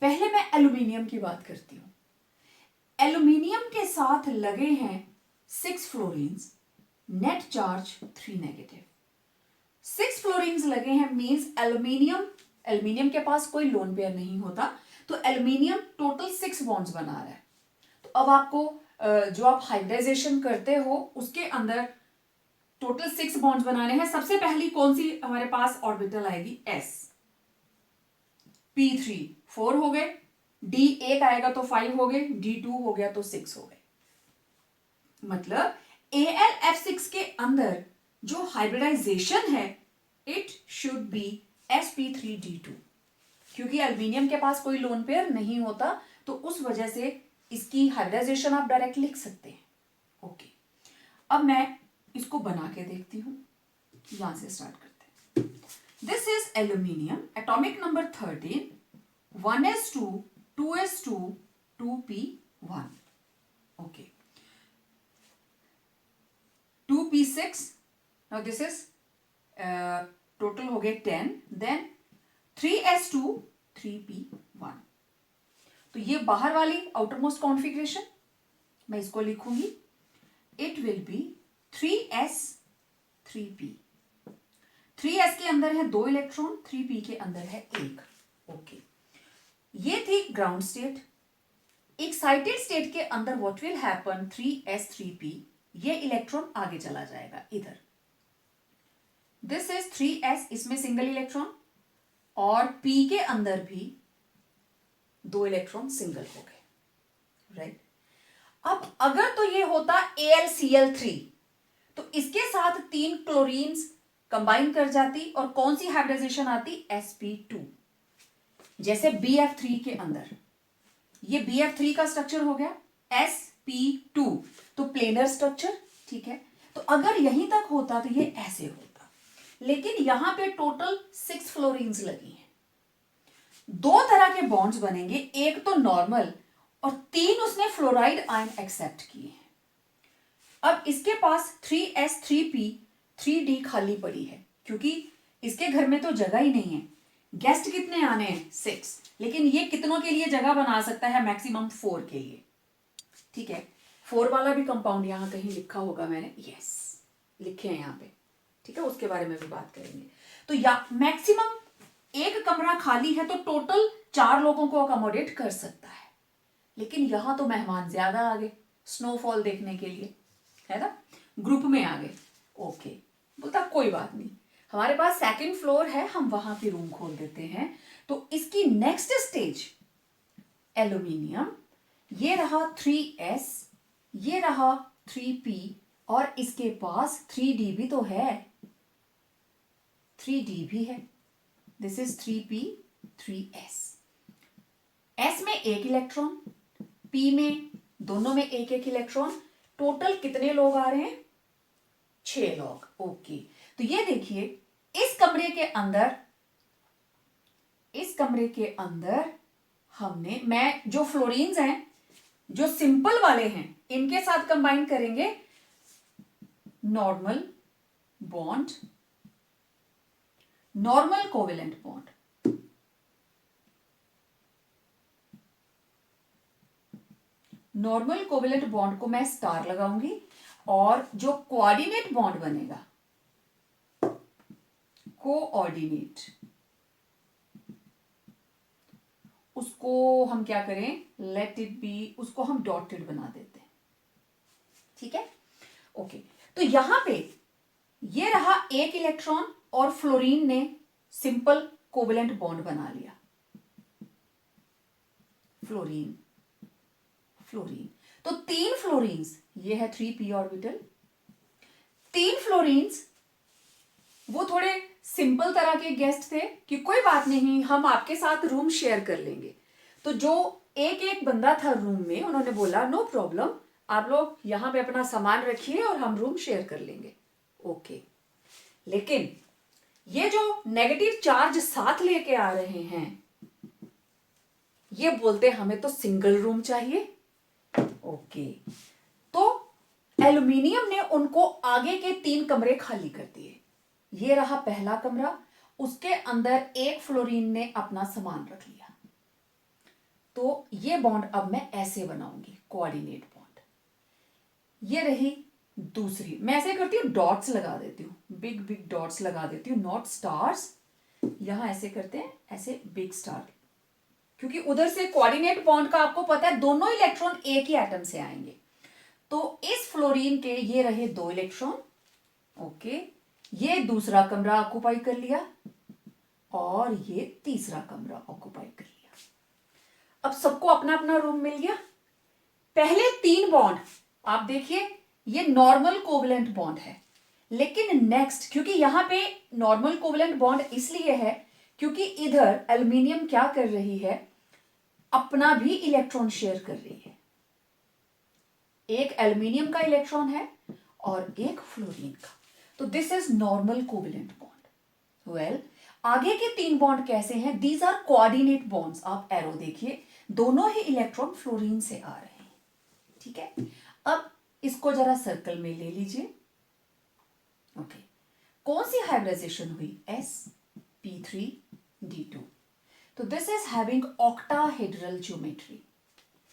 पहले मैं एल्यूमिनियम की बात करती हूं. एल्यूमिनियम के साथ लगे हैं 6 fluorines, net charge 3 negative. 6 fluorines लगे हैं मींस एल्यूमिनियम के पास कोई लोन पेयर नहीं होता, तो एल्यूमिनियम टोटल 6 बॉन्ड्स बना रहा है. तो अब आपको जो आप हाइब्रिडाइजेशन करते हो उसके अंदर टोटल 6 बॉन्ड्स बनाने हैं. सबसे पहली कौन सी हमारे पास ऑर्बिटल आएगी? S. P3 4 हो गए, D एक आएगा तो 5 हो गए, D2 हो गया तो 6 हो गए. मतलब AlF6 के अंदर जो हाइब्रिडाइजेशन है इट शुड बी sp3d2, क्योंकि एल्यूमिनियम के पास कोई लोन पेयर नहीं होता, तो उस वजह से इसकी हाइब्रिडाइजेशन आप डायरेक्ट लिख सकते हैं. ओके, अब मैं इसको बना के देखती हूं. यहां से स्टार्ट करते हैं. This is aluminium, atomic number 13, 1s2 2s2 2p1. Okay, 2p6. now this is total हो गए 10, देन 3s2 3p1. तो ये बाहर वाली आउटरमोस्ट कॉन्फ़िगरेशन मैं इसको लिखूंगी, it will be 3s 3p. 3s के अंदर है 2 इलेक्ट्रॉन, 3p के अंदर है 1. ओके, ये थी ग्राउंड स्टेट. एक्साइटेड स्टेट के अंदर what will happen? 3s 3p, ये इलेक्ट्रॉन आगे चला जाएगा इधर. दिस इज 3s, इसमें सिंगल इलेक्ट्रॉन, और p के अंदर भी 2 इलेक्ट्रॉन सिंगल हो गए. राइट. अब अगर तो ये होता AlCl3, तो इसके साथ 3 क्लोरीन्स कंबाइन कर जाती और कौन सी हाइब्रिडाइजेशन आती? sp2. जैसे BF3 के अंदर, ये BF3 का स्ट्रक्चर हो गया sp2, तो प्लेनर स्ट्रक्चर. ठीक है, तो अगर यहीं तक होता तो ये ऐसे होता, लेकिन यहां पे टोटल 6 फ्लोरीन्स लगी हैं. 2 तरह के बॉन्ड्स बनेंगे, एक तो नॉर्मल और 3 उसने फ्लोराइड आयन एक्सेप्ट किए हैं. अब इसके पास 3s 3p 3d खाली पड़ी है, क्योंकि इसके घर में तो जगह ही नहीं है. गेस्ट कितने आने हैं 6, लेकिन ये कितनों के लिए जगह बना सकता है, मैक्सिमम 4 के लिए। ठीक है, 4 वाला भी कंपाउंड यहाँ कहीं लिखा होगा मैंने, यस लिखे हैं यहाँ पे। ठीक है, उसके बारे में भी बात करेंगे। तो या मैक्सिमम एक कमरा खाली है तो टोटल 4 लोगों को अकोमोडेट कर सकता है, लेकिन यहां तो मेहमान ज्यादा आ गए स्नोफॉल देखने के लिए, है ना, ग्रुप में आ गए। ओके, बोलता कोई बात नहीं, हमारे पास सेकंड फ्लोर है, हम वहां पे रूम खोल देते हैं। तो इसकी नेक्स्ट स्टेज एल्यूमिनियम, ये रहा 3s, ये रहा 3p, और इसके पास 3d भी तो है, 3d भी है। This is 3p 3s। s में एक इलेक्ट्रॉन, p में दोनों में एक एक इलेक्ट्रॉन, टोटल कितने लोग आ रहे हैं 6 लोग। ओके, तो ये देखिए इस कमरे के अंदर हमने, मैं जो फ्लोरीन्स हैं जो सिंपल वाले हैं इनके साथ कंबाइन करेंगे normal bond, normal covalent bond. Normal covalent bond को मैं स्टार लगाऊंगी, और जो कोऑर्डिनेट बॉन्ड बनेगा, कोऑर्डिनेट, उसको हम क्या करें, लेट इट बी, उसको हम डॉटेड बना देते हैं। ठीक है, ओके, तो यहां पे ये रहा एक इलेक्ट्रॉन और फ्लोरीन ने सिंपल कोवेलेंट बॉन्ड बना लिया, फ्लोरीन फ्लोरीन। तो 3 फ्लोरीन्स, ये है 3p ऑर्बिटल, 3 फ्लोरीन्स, वो थोड़े सिंपल तरह के गेस्ट थे कि कोई बात नहीं हम आपके साथ रूम शेयर कर लेंगे। तो जो एक एक बंदा था रूम में, उन्होंने बोला नो प्रॉब्लम, आप लोग यहां पे अपना सामान रखिए और हम रूम शेयर कर लेंगे। ओके, लेकिन ये जो नेगेटिव चार्ज साथ लेके आ रहे हैं, ये बोलते हमें तो सिंगल रूम चाहिए। ओके, तो एल्यूमिनियम ने उनको आगे के 3 कमरे खाली कर दिए। ये रहा पहला कमरा, उसके अंदर एक फ्लोरीन ने अपना सामान रख लिया। तो ये बॉन्ड अब मैं ऐसे बनाऊंगी, कोऑर्डिनेट बॉन्ड। ये रही दूसरी, मैं ऐसे करती हूँ, डॉट्स लगा देती हूँ, बिग बिग डॉट्स लगा देती हूँ, नॉट स्टार्स। यहां ऐसे करते हैं, ऐसे बिग स्टार, क्योंकि उधर से कोऑर्डिनेट बॉन्ड का आपको पता है दोनों इलेक्ट्रॉन एक ही एटम से आएंगे। तो इस फ्लोरीन के ये रहे 2 इलेक्ट्रॉन। ओके, ये दूसरा कमरा ऑक्युपाई कर लिया, और ये तीसरा कमरा ऑक्युपाई कर लिया। अब सबको अपना अपना रूम मिल गया। पहले 3 बॉन्ड आप देखिए, ये नॉर्मल कोवेलेंट बॉन्ड है, लेकिन नेक्स्ट, क्योंकि यहां पे नॉर्मल कोवेलेंट बॉन्ड इसलिए है क्योंकि इधर एल्यूमिनियम क्या कर रही है, अपना भी इलेक्ट्रॉन शेयर कर रही है। एक एल्यूमिनियम का इलेक्ट्रॉन है और एक फ्लोरीन का, तो this is normal covalent bond. Well, आगे के 3 बॉन्ड कैसे हैं, दीज आर कोऑर्डिनेट बॉन्ड्स। आप एरो देखिए, दोनों ही इलेक्ट्रॉन फ्लोरीन से आ रहे हैं। ठीक है, अब इसको जरा सर्कल में ले लीजिए। ओके, कौन सी हाइब्रिडाइजेशन हुई, sp3d2। तो this is having octahedral geometry.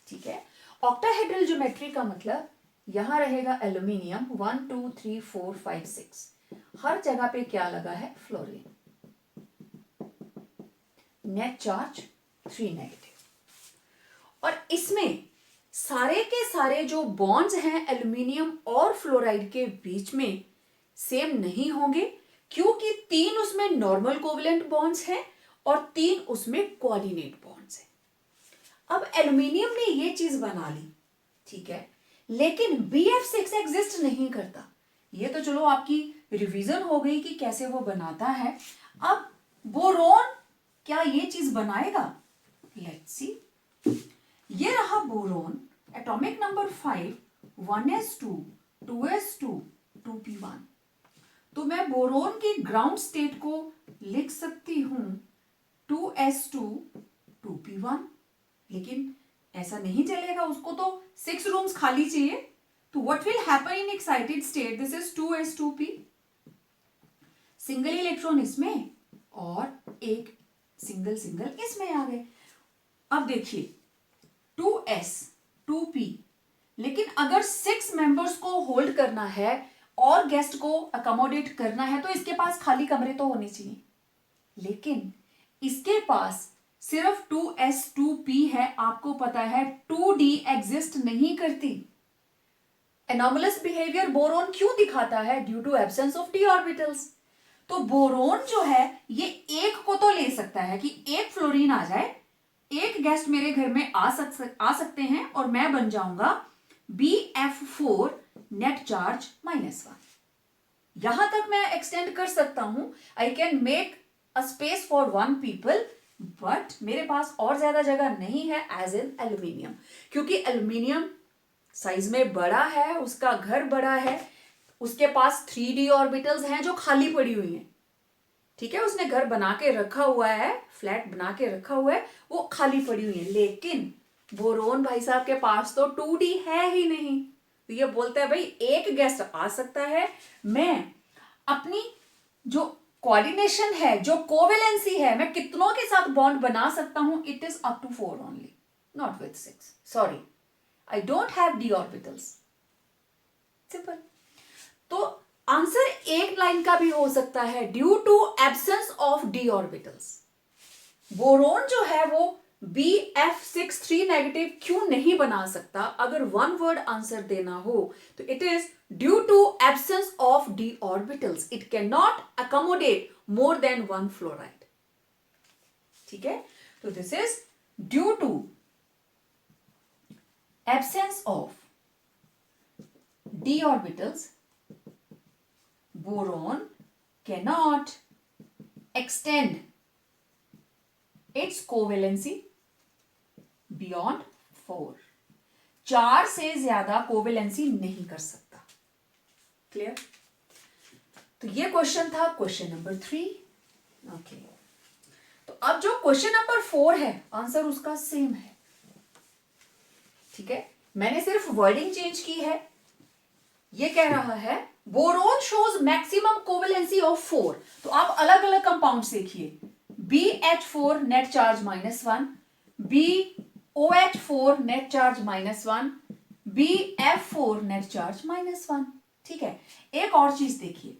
ठीक है, ऑक्टाहेड्रल ज्योमेट्री का मतलब यहां रहेगा एल्यूमिनियम 1 2 3 4 5 6, हर जगह पे क्या लगा है, फ्लोरीन। Net charge 3 negative. और इसमें सारे के सारे जो बॉन्ड्स हैं एल्यूमिनियम और फ्लोराइड के बीच में सेम नहीं होंगे, क्योंकि 3 उसमें नॉर्मल कोवेलेंट बॉन्ड्स हैं और 3 उसमें कोऑर्डिनेट बॉन्ड्स हैं। अब एल्यूमिनियम ने ये चीज बना ली, ठीक है, लेकिन BF6 एग्जिस्ट नहीं करता। ये तो चलो आपकी रिवीजन हो गई कि कैसे वो बनाता है। अब बोरोन क्या ये चीज बनाएगा, लेट्स सी। ये रहा boron, atomic number 5, 1s2 2s2 2p1। तो मैं बोरोन की ग्राउंड स्टेट को लिख सकती हूं 2s2 2p1, लेकिन ऐसा नहीं चलेगा, उसको तो 6 रूम्स खाली चाहिए। तो what will happen in excited state, this is 2s2p, single electron इसमें और एक सिंगल सिंगल इसमें आ गए। अब देखिए 2s 2p, लेकिन अगर 6 मेंबर्स को होल्ड करना है और गेस्ट को अकोमोडेट करना है तो इसके पास खाली कमरे तो होने चाहिए, लेकिन इसके पास सिर्फ 2s 2p है। आपको पता है 2d एग्जिस्ट नहीं करती। एनोमलस बिहेवियर बोरोन क्यों दिखाता है? Due to absence of d orbitals. तो बोरोन जो है ये एक को तो ले सकता है कि एक फ्लोरीन आ जाए, एक गेस्ट मेरे घर में आ सकते हैं और मैं बन जाऊंगा BF4 नेट चार्ज -1। यहां तक मैं एक्सटेंड कर सकता हूं। I can make a space for 1 people, but मेरे पास और ज्यादा जगह नहीं है एज इन एल्यूमिनियम, क्योंकि एल्यूमिनियम साइज में बड़ा है, उसका घर बड़ा है, उसके पास 3d ऑर्बिटल्स हैं जो खाली पड़ी हुई हैं। ठीक है, उसने घर बना के रखा हुआ है, फ्लैट बना के रखा हुआ है, वो खाली पड़ी हुई है। लेकिन बोरोन भाई साहब के पास तो 2d है ही नहीं। तो ये बोलता है भाई एक गेस्ट आ सकता है, मैं अपनी जो कोऑर्डिनेशन है, जो कोवेलेंसी है, मैं कितनों के साथ बॉन्ड बना सकता हूं, it is up to 4 only, not with 6। Sorry, I don't have d orbitals. Simple. तो आंसर एक लाइन का भी हो सकता है, due to absence of d orbitals. Boron जो है वो BF63 नेगेटिव क्यों नहीं बना सकता? अगर वन वर्ड आंसर देना हो तो it is due to absence of d orbitals. It can not accommodate more than 1 fluoride. ठीक है, तो this is due to absence of d orbitals, boron cannot extend its covalency beyond 4। 4 से ज्यादा covalency नहीं कर सकता। क्लियर? तो ये क्वेश्चन था क्वेश्चन नंबर 3। ओके, तो अब जो क्वेश्चन नंबर 4 है, आंसर उसका सेम है। ठीक है, मैंने सिर्फ वर्डिंग चेंज की है। ये कह रहा है boron shows maximum covalency of 4। तो आप अलग अलग कंपाउंड्स देखिए, BH4 net charge -1, BOH4 net charge -1, BF4 net charge -1। ठीक है, एक और चीज देखिए,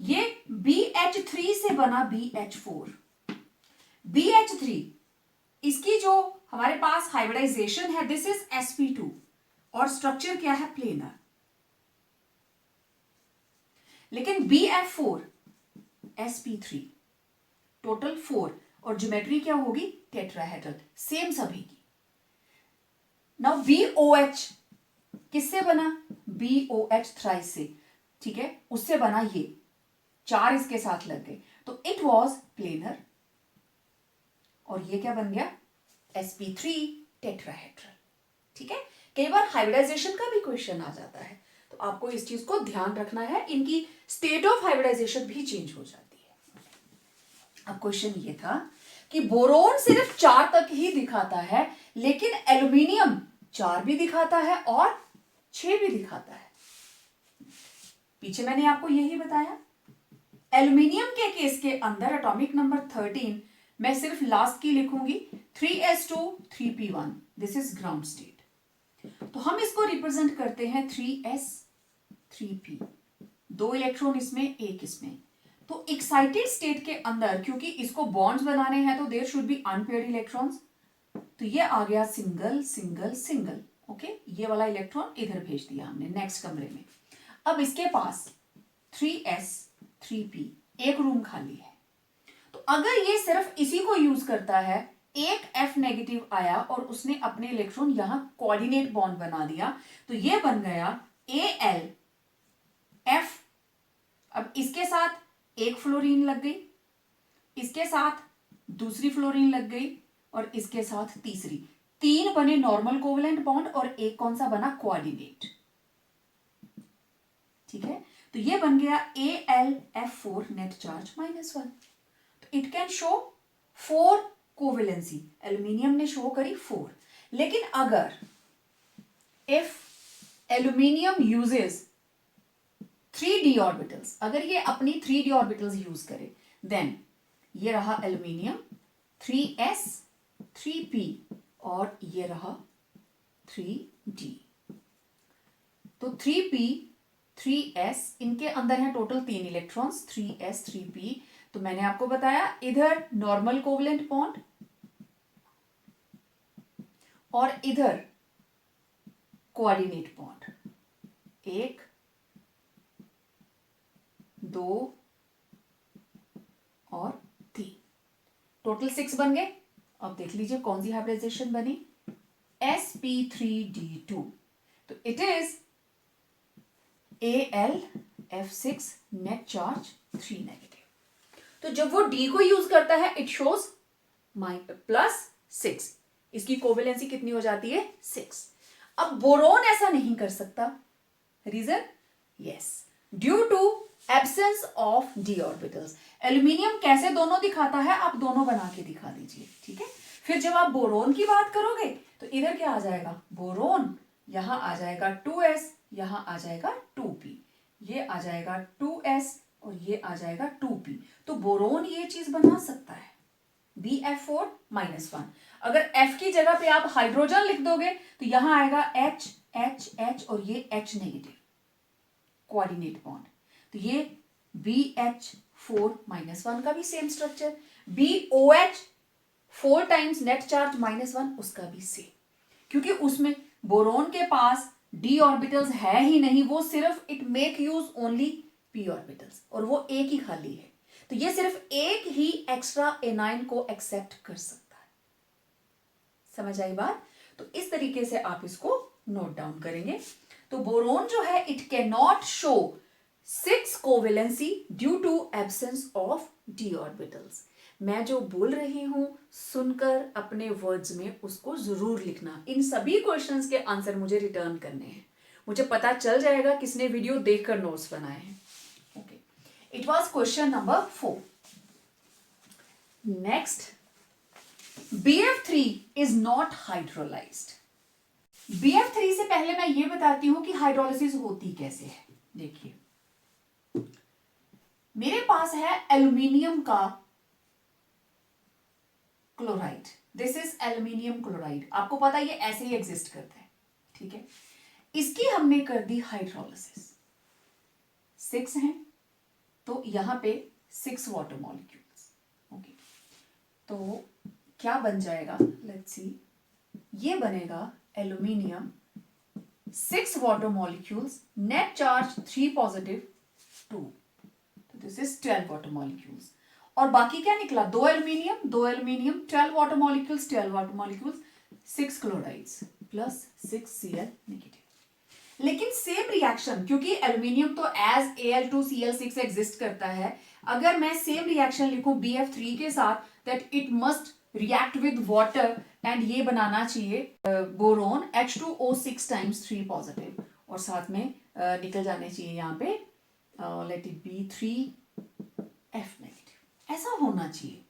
ये BH3 से बना BH4। BH3 इसकी जो हमारे पास हाइब्रिडाइजेशन है, दिस इज sp2 और स्ट्रक्चर क्या है? प्लेनर। लेकिन BF4 sp3 टोटल 4 और ज्योमेट्री क्या होगी? टेट्राहेड्रल, सेम सभी की। नाउ BOH किससे बना? BOH थ्राइस से। ठीक है, उससे बना ये 4 इसके साथ लग गए, तो इट वॉज प्लेनर। और ये क्या बन गया? sp3 tetrahedral. ठीक है, कई बार हाइब्रिडाइजेशन का भी क्वेश्चन आ जाता है, तो आपको इस चीज को ध्यान रखना है, इनकी स्टेट ऑफ हाइब्रिडाइजेशन भी चेंज हो जाती है। अब क्वेश्चन ये था कि बोरोन सिर्फ 4 तक ही दिखाता है, लेकिन एल्यूमिनियम 4 भी दिखाता है और 6 भी दिखाता है। पीछे मैंने आपको यही बताया। एल्यूमिनियम के केस के अंदर एटॉमिक नंबर 13 मैं सिर्फ लास्ट की लिखूंगी, 3s2 3p1, this is ground state. तो हम इसको रिप्रेजेंट करते हैं 3s 3p, 2 इलेक्ट्रॉन इसमें, एक इसमें। तो एक्साइटेड स्टेट के अंदर, क्योंकि इसको बॉन्ड्स बनाने हैं तो there should be unpaired electrons, तो ये आ गया सिंगल सिंगल सिंगल। ओके, ये वाला इलेक्ट्रॉन इधर भेज दिया हमने नेक्स्ट कमरे में। अब इसके पास 3s 3p, एक रूम खाली है। तो अगर ये सिर्फ इसी को यूज करता है, एक F नेगेटिव आया और उसने अपने इलेक्ट्रॉन यहां कोऑर्डिनेट बॉन्ड बना दिया, तो ये बन गया Al F। अब इसके साथ एक फ्लोरीन लग गई, इसके साथ दूसरी फ्लोरीन लग गई और इसके साथ तीसरी। 3 बने नॉर्मल कोवेलेंट बॉन्ड और एक कौन सा बना? कोऑर्डिनेट। ठीक है, तो ये बन गया AlF4 नेट चार्ज -1। तो it can show 4 covalency. Aluminium ने शो करी 4, लेकिन अगर if aluminium uses 3d orbitals, अगर ये अपनी 3d ऑर्बिटल्स यूज करे, देन ये रहा एल्यूमिनियम, 3s 3p और ये रहा 3d। तो 3p 3s इनके अंदर है टोटल 3 इलेक्ट्रॉन्स 3s 3p। तो मैंने आपको बताया इधर नॉर्मल कोवलेंट बॉन्ड और इधर कोऑर्डिनेट बॉन्ड, 1 2 और 3, टोटल 6 बन गए। अब देख लीजिए कौन सी हाइब्रिडाइजेशन बनी, sp3d2। तो it is AlF6 net charge 3 negative. तो जब वो D को यूज करता है इट शोज +6, इसकी कोवेलेंसी कितनी हो जाती है 6। अब बोरोन ऐसा नहीं कर सकता, reason yes, due to absence of d orbitals. Aluminium कैसे दोनों दिखाता है, आप दोनों बना के दिखा दीजिए, ठीक है। फिर जब आप बोरोन की बात करोगे तो इधर क्या आ जाएगा, बोरोन, यहां आ जाएगा 2s, यहां आ जाएगा 2p, ये आ जाएगा 2s और ये आ जाएगा 2p। तो बोरोन ये चीज बना सकता है Bf4 -1। अगर F की जगह पे आप हाइड्रोजन लिख दोगे तो यहां आएगा H H H और ये H नेगेटिव कोऑर्डिनेट बॉन्ड। तो ये BH4 -1 का भी same structure, BOH 4 times net charge -1 उसका भी सेम, क्योंकि उसमें बोरोन के पास d ऑर्बिटल्स है ही नहीं, वो सिर्फ it make use only p orbitals और वो एक ही खाली है। तो ये सिर्फ एक ही एक्स्ट्रा एनाइन को एक्सेप्ट कर सकता है। समझ आई बात? तो इस तरीके से आप इसको नोट डाउन करेंगे। तो बोरोन जो है it can not show 6 covalency due to absence of d orbitals. मैं जो बोल रही हूं सुनकर अपने वर्ड्स में उसको जरूर लिखना। इन सभी क्वेश्चंस के आंसर मुझे रिटर्न करने हैं, मुझे पता चल जाएगा किसने वीडियो देखकर नोट्स बनाए हैं। Okay, it was question number 4। Next, BF3 is not hydrolysed. BF3 से पहले मैं ये बताती हूं कि हाइड्रोलिसिस होती कैसे है। देखिए, मेरे पास है एल्यूमिनियम का chloride, this is aluminium chloride. आपको पता है ये ऐसे ही एग्जिस्ट करता है, ठीक है। इसकी हमने कर दी हाइड्रोलिसिस, 6 हैं तो यहां पे 6 वाटर मॉलिक्यूल्स। ओके, तो क्या बन जाएगा, लेट्स सी, ये बनेगा aluminium 6 water molecules, net charge 3 positive 2, तो दिस इज 12 वाटर मॉलिक्यूल्स। और बाकी क्या निकला, 2 aluminium 12 water molecules 6 chlorides plus 6 Cl negative. लेकिन सेम रिएक्शन, क्योंकि एल्यूमिनियम तो एज Al2Cl6 एग्जिस्ट करता है, अगर मैं सेम रिएक्शन लिखूं BF3 के साथ, that it must react with water and ये बनाना चाहिए बोरोन H2O6 टाइम्स 3 पॉजिटिव और साथ में निकल जाने चाहिए यहाँ पे late it B 3F negative, ऐसा होना चाहिए।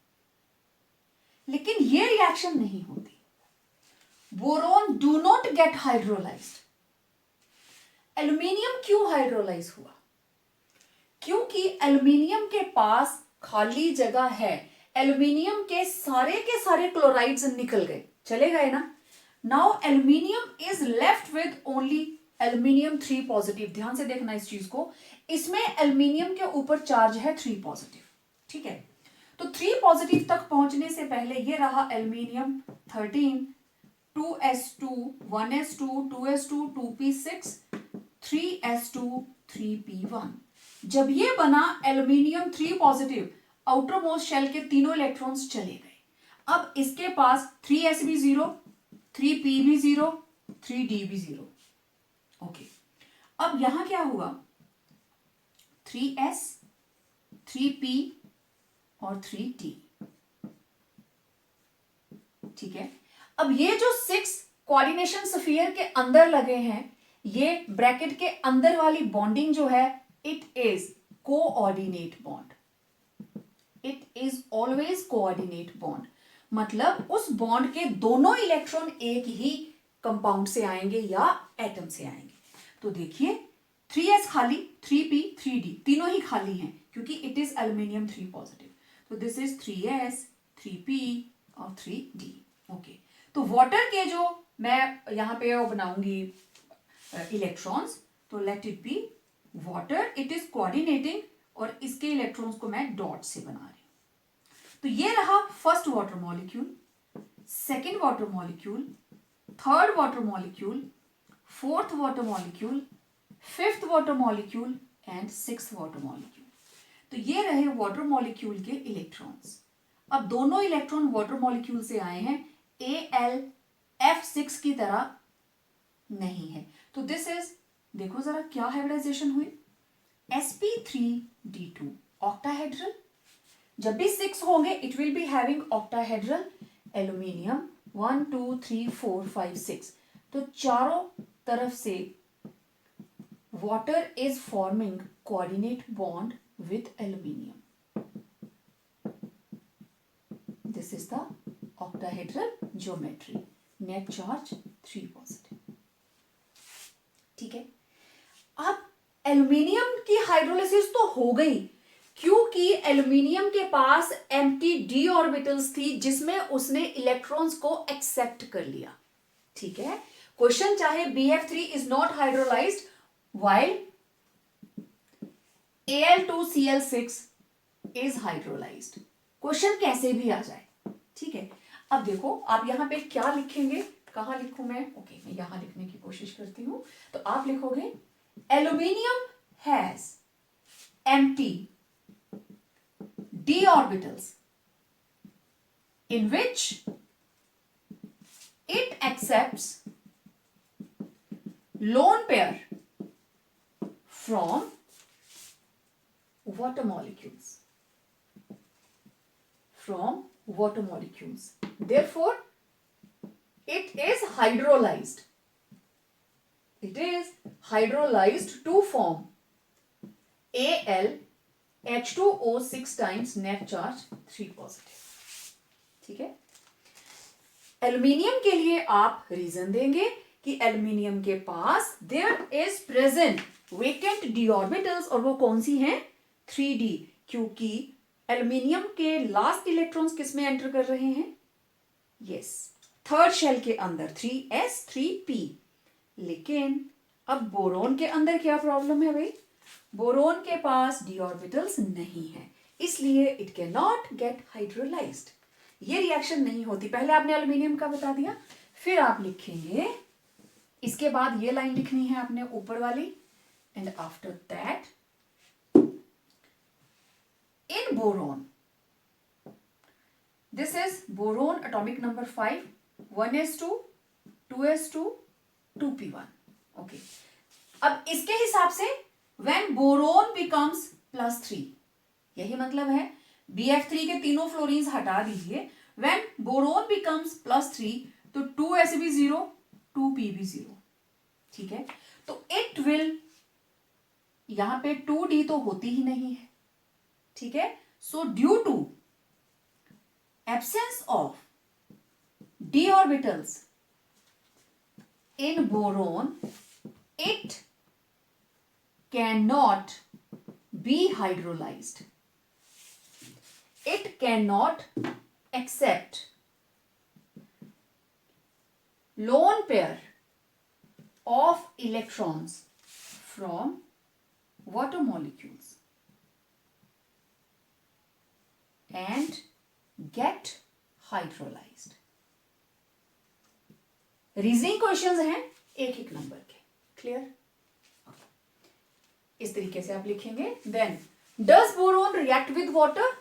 लेकिन ये रिएक्शन नहीं होती, boron do not gate hydrolysed. Aluminium क्यों हाइड्रोलाइज हुआ, क्योंकि एल्यूमिनियम के पास खाली जगह है, एल्यूमिनियम के सारे क्लोराइड्स निकल गए, चले गए ना। Now aluminium is left with only aluminium 3 positive. ध्यान से देखना इस चीज को, इसमें एल्यूमिनियम के ऊपर चार्ज है 3 पॉजिटिव, ठीक है। तो 3 पॉजिटिव तक पहुंचने से पहले ये रहा aluminium 13, 2s2 1s2 2s2 2p6 3s2 3p1। जब ये बना aluminium 3 positive, outer most shell के तीनों इलेक्ट्रॉन्स चले गए। अब इसके पास 3s भी 0, 3p भी 0, 3d भी 0। ओके, अब यहां क्या हुआ, 3s 3p और 3d, ठीक है। अब ये जो 6 कोऑर्डिनेशन स्फीयर के अंदर लगे हैं, ये ब्रैकेट के अंदर वाली बॉन्डिंग जो है it is coordinate bond, it is always coordinate bond. मतलब उस बॉन्ड के दोनों इलेक्ट्रॉन एक ही कंपाउंड से आएंगे या एटम से आएंगे। तो देखिए 3s खाली, 3p 3d तीनों ही खाली हैं क्योंकि इट इज एल्यूमिनियम 3 पॉजिटिव। तो दिस इज 3s 3p और 3D। ओके, तो वाटर के जो मैं यहाँ पे वो बनाऊंगी इलेक्ट्रॉन्स, तो let it B water, it is coordinating, और इसके इलेक्ट्रॉन्स को मैं डॉट से बना रही हूं। तो ये रहा first water molecule, second water molecule, third water molecule, fourth water molecule, fifth water molecule and sixth water molecule. तो ये रहे वाटर मॉलिक्यूल के इलेक्ट्रॉन्स। अब दोनों इलेक्ट्रॉन वाटर मॉलिक्यूल से आए हैं, AlF6 की तरह नहीं है। तो दिस इज, देखो जरा क्या हाइब्रिडाइजेशन हुई, sp3d2 ऑक्टाहेड्रल। जब भी 6 होंगे it will be having octahedral aluminium 1 2 3 4 5 6। तो चारों तरफ से water is forming coordinate bond with aluminium. This is the octahedral geometry. Net charge 3 positive. ठीक है, अब एल्यूमिनियम की हाइड्रोलिसिस तो हो गई, क्योंकि एल्यूमिनियम के पास एम्प्टी d ऑर्बिटल्स थी जिसमें उसने इलेक्ट्रॉन्स को एक्सेप्ट कर लिया। ठीक है, क्वेश्चन चाहे BF3 is not hydrolysed while Al2Cl6 is hydrolyzed। Question कैसे भी आ जाए। ठीक है, अब देखो आप यहां पे क्या लिखेंगे, कहां लिखूं मैं, ओके मैं यहां लिखने की कोशिश करती हूं। तो आप लिखोगे aluminium has empty d orbitals in which it accepts lone pair from water molecules, from water molecules, therefore it is hydrolyzed, it is hydrolyzed to form Al H2O 6 times net charge 3 positive। ठीक है, aluminium के लिए आप reason देंगे कि aluminium के पास there is present vacant d orbitals, और वो कौन सी हैं, 3D, क्योंकि एल्यूमिनियम के लास्ट इलेक्ट्रॉन्स किस में एंटर कर रहे हैं, यस थर्ड शेल के अंदर 3s3p। लेकिन अब बोरोन के अंदर क्या प्रॉब्लम है भाई, बोरोन के पास d ऑर्बिटल्स नहीं है, इसलिए it can not gate hydrolysed, ये रिएक्शन नहीं होती। पहले आपने एल्यूमिनियम का बता दिया, फिर आप लिखेंगे, इसके बाद ये लाइन लिखनी है आपने ऊपर वाली, and after that in boron, this is boron atomic number 5, 1s2 2s2 2p1। okay, अब इसके हिसाब से when boron becomes +3, यही मतलब है BF3 के तीनों फ्लोरीन्स हटा दीजिए, when boron becomes +3 तो 2s भी 0 2p भी 0। ठीक है, तो it will, यहां पे 2d तो होती ही नहीं है। ठीक है, so due to absence of d orbitals in boron it can not be hydrolyzed, it can not accept lone pair of electrons from water molecules and get hydrolyzed। Reasoning questions हैं एक एक number के, clear. इस तरीके से आप लिखेंगे। Then does boron react with water,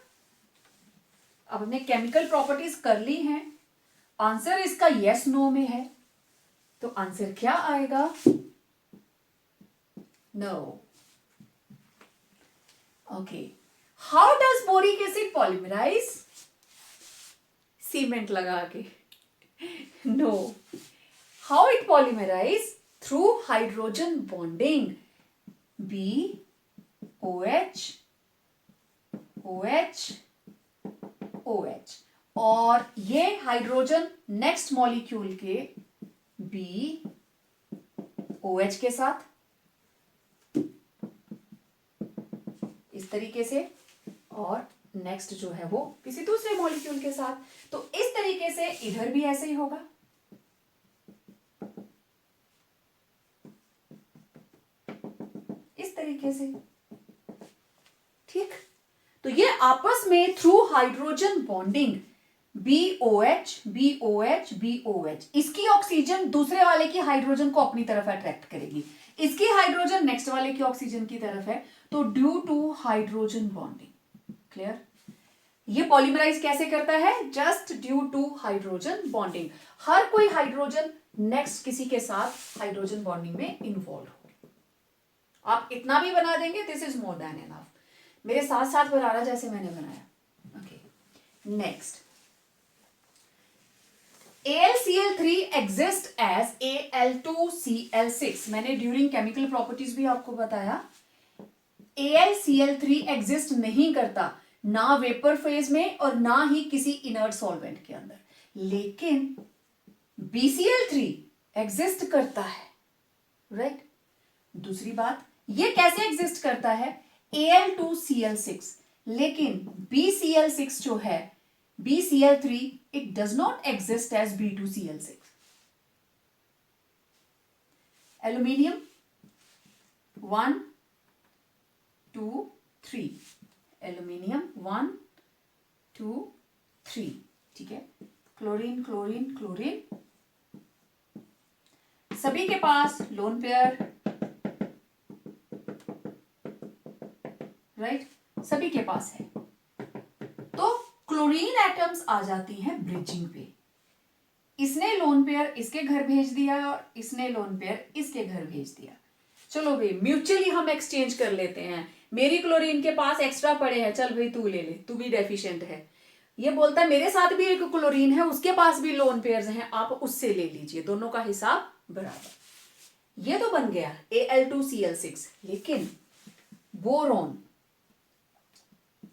अब हमने केमिकल प्रॉपर्टीज कर ली हैं, आंसर इसका यस नो में है, तो आंसर क्या आएगा, no. Okay, how does boric acid polymerize, cement लगा के, no. How it polymerize, through hydrogen bonding, BOH OH OH, और ये हाइड्रोजन नेक्स्ट मॉलिक्यूल के BOH के साथ इस तरीके से, और नेक्स्ट जो है वो किसी दूसरे मॉलिक्यूल के साथ। तो इस तरीके से इधर भी ऐसे ही होगा। इस तरीके से, ठीक। तो ये आपस में through hydrogen bonding BOH BOH BOH, इसकी ऑक्सीजन दूसरे वाले की हाइड्रोजन को अपनी तरफ अट्रैक्ट करेगी, इसकी हाइड्रोजन नेक्स्ट वाले की ऑक्सीजन की तरफ है, तो due to hydrogen bonding. Clear? ये पॉलीमराइज कैसे करता है? Just due to hydrogen bonding. हर कोई हाइड्रोजन नेक्स्ट किसी के साथ हाइड्रोजन बॉन्डिंग में इन्वॉल्व हो। आप इतना भी बना देंगे, this is more than enough. मेरे साथ साथ बनाना जैसे मैंने बनाया। Okay, next AlCl3 exist as Al2Cl6। मैंने ड्यूरिंग केमिकल प्रॉपर्टीज भी आपको बताया, AlCl3 एग्जिस्ट नहीं करता ना वेपर फेज में और ना ही किसी इनर्ट सॉल्वेंट के अंदर, लेकिन BCl3 एग्जिस्ट करता है, राइट? दूसरी बात, ये कैसे एग्जिस्ट करता है? Al2Cl6, लेकिन BCl6 जो है, BCl3, it does not exist as B2Cl6. Aluminium 1 2 3, aluminium 1 2 3, ठीक है। क्लोरीन क्लोरीन क्लोरीन, सभी के पास लोन पेयर, राइट? सभी के पास है। तो क्लोरीन एटम्स आ जाती हैं ब्रिजिंग पे। इसने लोन पेयर इसके घर भेज दिया और इसने लोन पेयर इसके घर भेज दिया। चलो भाई म्यूचुअली हम एक्सचेंज कर लेते हैं, मेरी क्लोरीन के पास एक्स्ट्रा पड़े हैं, चल भाई तू ले ले, तू भी डेफिशिएंट है। ये बोलता है मेरे साथ भी एक क्लोरीन है, उसके पास भी लोन पेयर्स हैं, आप उससे ले लीजिए, दोनों का हिसाब बराबर। ये तो बन गया Al2Cl6, लेकिन बोरोन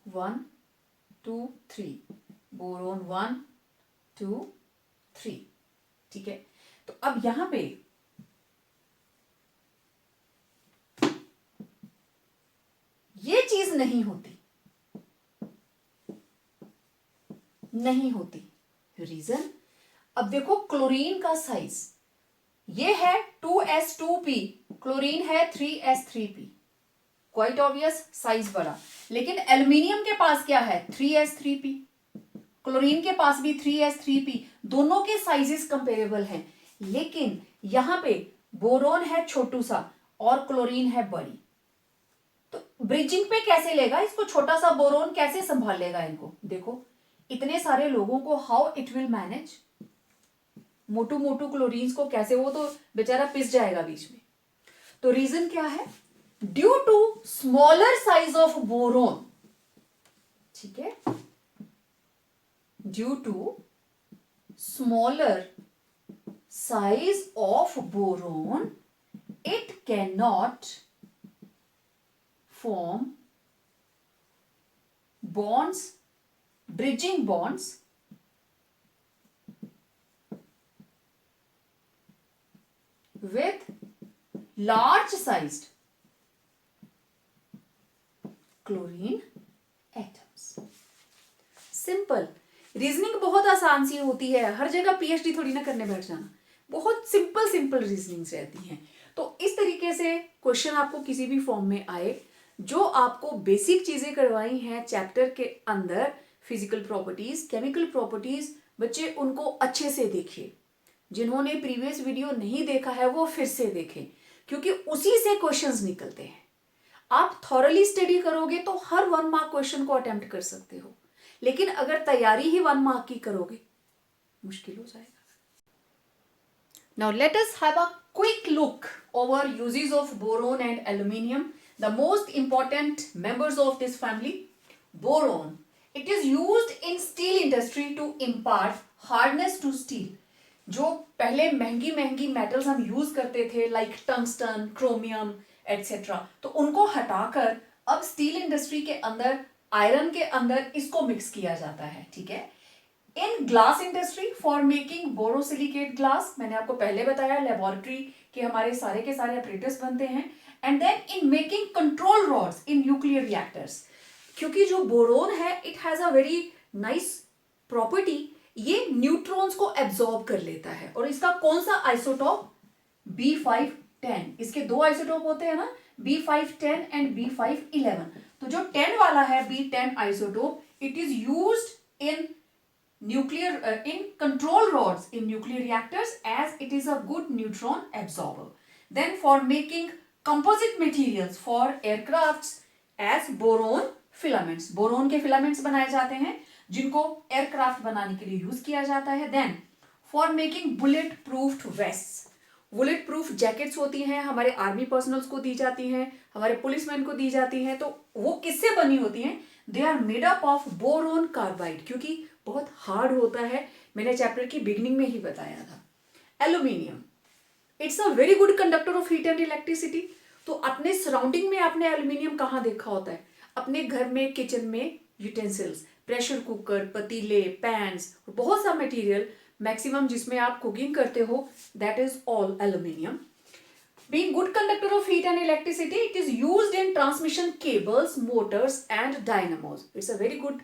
1 2 3, बोरोन 1 2 3, ठीक है। तो अब यहां पे ये चीज नहीं होती, नहीं होती। रीजन, अब देखो क्लोरीन का साइज ये है 2s2p, क्लोरीन है 3s3p, क्वाइट ऑब्वियस साइज बड़ा। लेकिन एल्यूमिनियम के पास क्या है? 3s3p, क्लोरीन के पास भी 3s3p, दोनों के साइजेस कंपेरेबल हैं। लेकिन यहां पे बोरोन है छोटू सा और क्लोरीन है बड़ी, तो ब्रिजिंग पे कैसे लेगा इसको? छोटा सा बोरोन कैसे संभाल लेगा इनको? देखो इतने सारे लोगों को how it will manage? Motu Motu chlorines को कैसे, वो तो बेचारा पिस जाएगा बीच में। तो रीजन क्या है? Due to smaller size of boron, ठीक है, due to smaller size of boron it cannot form bonds, bridging bonds with large sized chlorine atoms. Simple reasoning बहुत आसान सी होती है, हर जगह PhD थोड़ी ना करने बैठ जाना, बहुत सिंपल सिंपल रीजनिंग्स रहती हैं। तो इस तरीके से क्वेश्चन आपको किसी भी फॉर्म में आए, जो आपको बेसिक चीजें करवाई हैं चैप्टर के अंदर, फिजिकल प्रॉपर्टीज, केमिकल प्रॉपर्टीज, बच्चे उनको अच्छे से देखिए। जिन्होंने प्रीवियस वीडियो नहीं देखा है वो फिर से देखें, क्योंकि उसी से क्वेश्चंस निकलते हैं। आप थॉरली स्टडी करोगे तो हर 1 मार्क क्वेश्चन को अटेम्प्ट कर सकते हो, लेकिन अगर तैयारी ही 1 मार्क की करोगे मुश्किल हो जाएगा। Now let us have a quick look over uses of boron and aluminium, the most important members of this family. Boron, it is used in steel industry to impart hardness to steel. जो पहले महंगी महंगी metals हम use करते थे like tungsten, chromium etcetera, तो उनको हटाकर अब स्टील इंडस्ट्री के अंदर, आयरन के अंदर इसको मिक्स किया जाता है, ठीक है। In glass industry for making borosilicate glass, मैंने आपको पहले बताया लेबोरेटरी के हमारे सारे के सारे ऑपरेटर्स बनते हैं। And then in making control rods in nuclear reactors, क्योंकि जो बोरोन है it has a very nice property, ये न्यूट्रॉन्स को एब्जॉर्ब कर लेता है। और इसका कौन सा आइसोटॉप? B510। इसके दो आइसोटॉप होते हैं ना, B510 एंड B511। तो जो 10 वाला है B10 isotope, it is used in nuclear in control rods in nuclear reactors as it is a good neutron absorber. Then for making composite materials for aircrafts as boron filaments, boron के filaments बनाए जाते हैं जिनको aircraft बनाने के लिए use किया जाता है। Then for making bullet proof vests, bullet proof jackets होती हैं, हमारे आर्मी पर्सनल्स को दी जाती हैं, हमारे पुलिसमैन को दी जाती हैं, तो वो किससे बनी होती हैं? They are made up of boron carbide, क्योंकि बहुत हार्ड होता है, मैंने चैप्टर की बिगिनिंग में ही बताया था। Aluminium, it's a very good conductor of heat and electricity. तो अपने सराउंडिंग में आपने एल्यूमिनियम कहाँ देखा होता है? अपने घर में, किचन में यूटेंसिल्स, प्रेशर कुकर, पतीले, पैन्स, बहुत सा मटेरियल मैक्सिमम जिसमें आप कुकिंग करते हो, that is all aluminium. Being good conductor of heat and electricity, it is used in transmission cables, motors and dynamos. It's a very good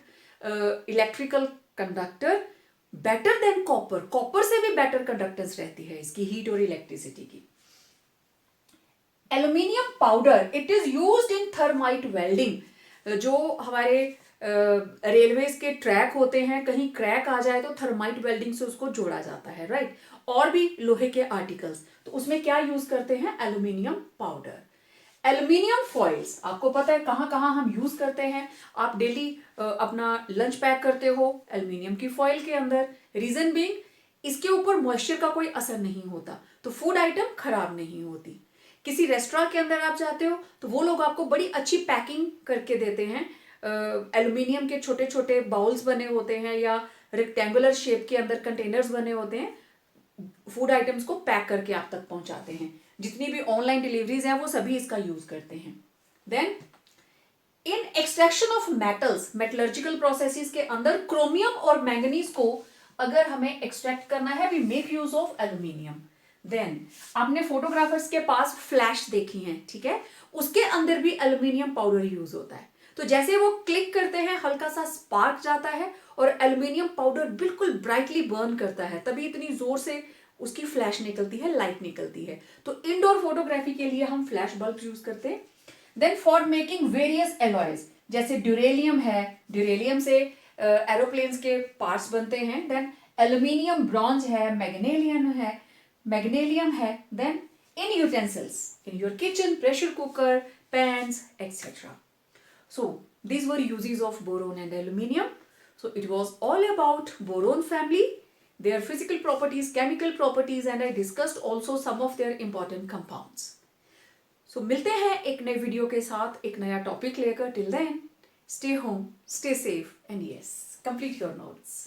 electrical conductor, better than copper. Copper से भी better conductance रहती है इसकी heat और electricity की। Aluminium powder, it is used in thermite welding. जो हमारे railways के ट्रैक होते हैं, कहीं क्रैक आ जाए तो थर्माइट वेल्डिंग से उसको जोड़ा जाता है, राइट। और भी लोहे के आर्टिकल्स, तो उसमें क्या यूज करते हैं? Aluminium powder. एल्यूमिनियम फॉइल्स, आपको पता है कहाँ कहाँ हम यूज करते हैं। आप डेली अपना लंच पैक करते हो एल्यूमिनियम की फॉइल के अंदर। रीजन बीइंग, इसके ऊपर मॉइस्चर का कोई असर नहीं होता, तो फूड आइटम खराब नहीं होती। किसी रेस्टोरेंट के अंदर आप जाते हो तो वो लोग आपको बड़ी अच्छी पैकिंग करके देते हैं। एल्यूमिनियम के छोटे छोटे बाउल्स बने होते हैं या रेक्टेंगुलर शेप के अंदर कंटेनर्स बने होते हैं, फूड आइटम्स को पैक करके आप तक पहुंचाते हैं। जितनी भी ऑनलाइन डिलीवरीज हैं वो सभी इसका यूज करते हैं। Then in extraction of metals, metallurgical processes के अंदर क्रोमियम और मैंगनीज को अगर हमें एक्सट्रैक्ट करना है, we make use of aluminium. Then आपने फोटोग्राफर्स के पास फ्लैश देखी है, ठीक है, उसके अंदर भी एल्यूमिनियम पाउडर यूज होता है। तो जैसे वो क्लिक करते हैं हल्का सा स्पार्क जाता है और एल्यूमिनियम पाउडर बिल्कुल ब्राइटली बर्न करता है, तभी इतनी जोर से उसकी फ्लैश निकलती है, लाइट निकलती है। तो इंडोर फोटोग्राफी के लिए हम फ्लैश बल्ब यूज करते हैं। Then for making various alloys, जैसे ड्यूरेलियम है, ड्यूरेलियम से एरोप्लेन्स के पार्ट्स बनते हैं। देन एल्यूमिनियम ब्रॉन्ज है, मैग्नेलियम है। Then in utensils in your kitchen, pressure cooker, pans et cetera. So these were uses of boron and aluminium. So it was all about boron family, their physical properties, chemical properties, and I discussed also some of their important compounds. So मिलते हैं एक नए video के साथ, एक नया topic लेकर. Till then, stay home, stay safe, and yes, complete your notes.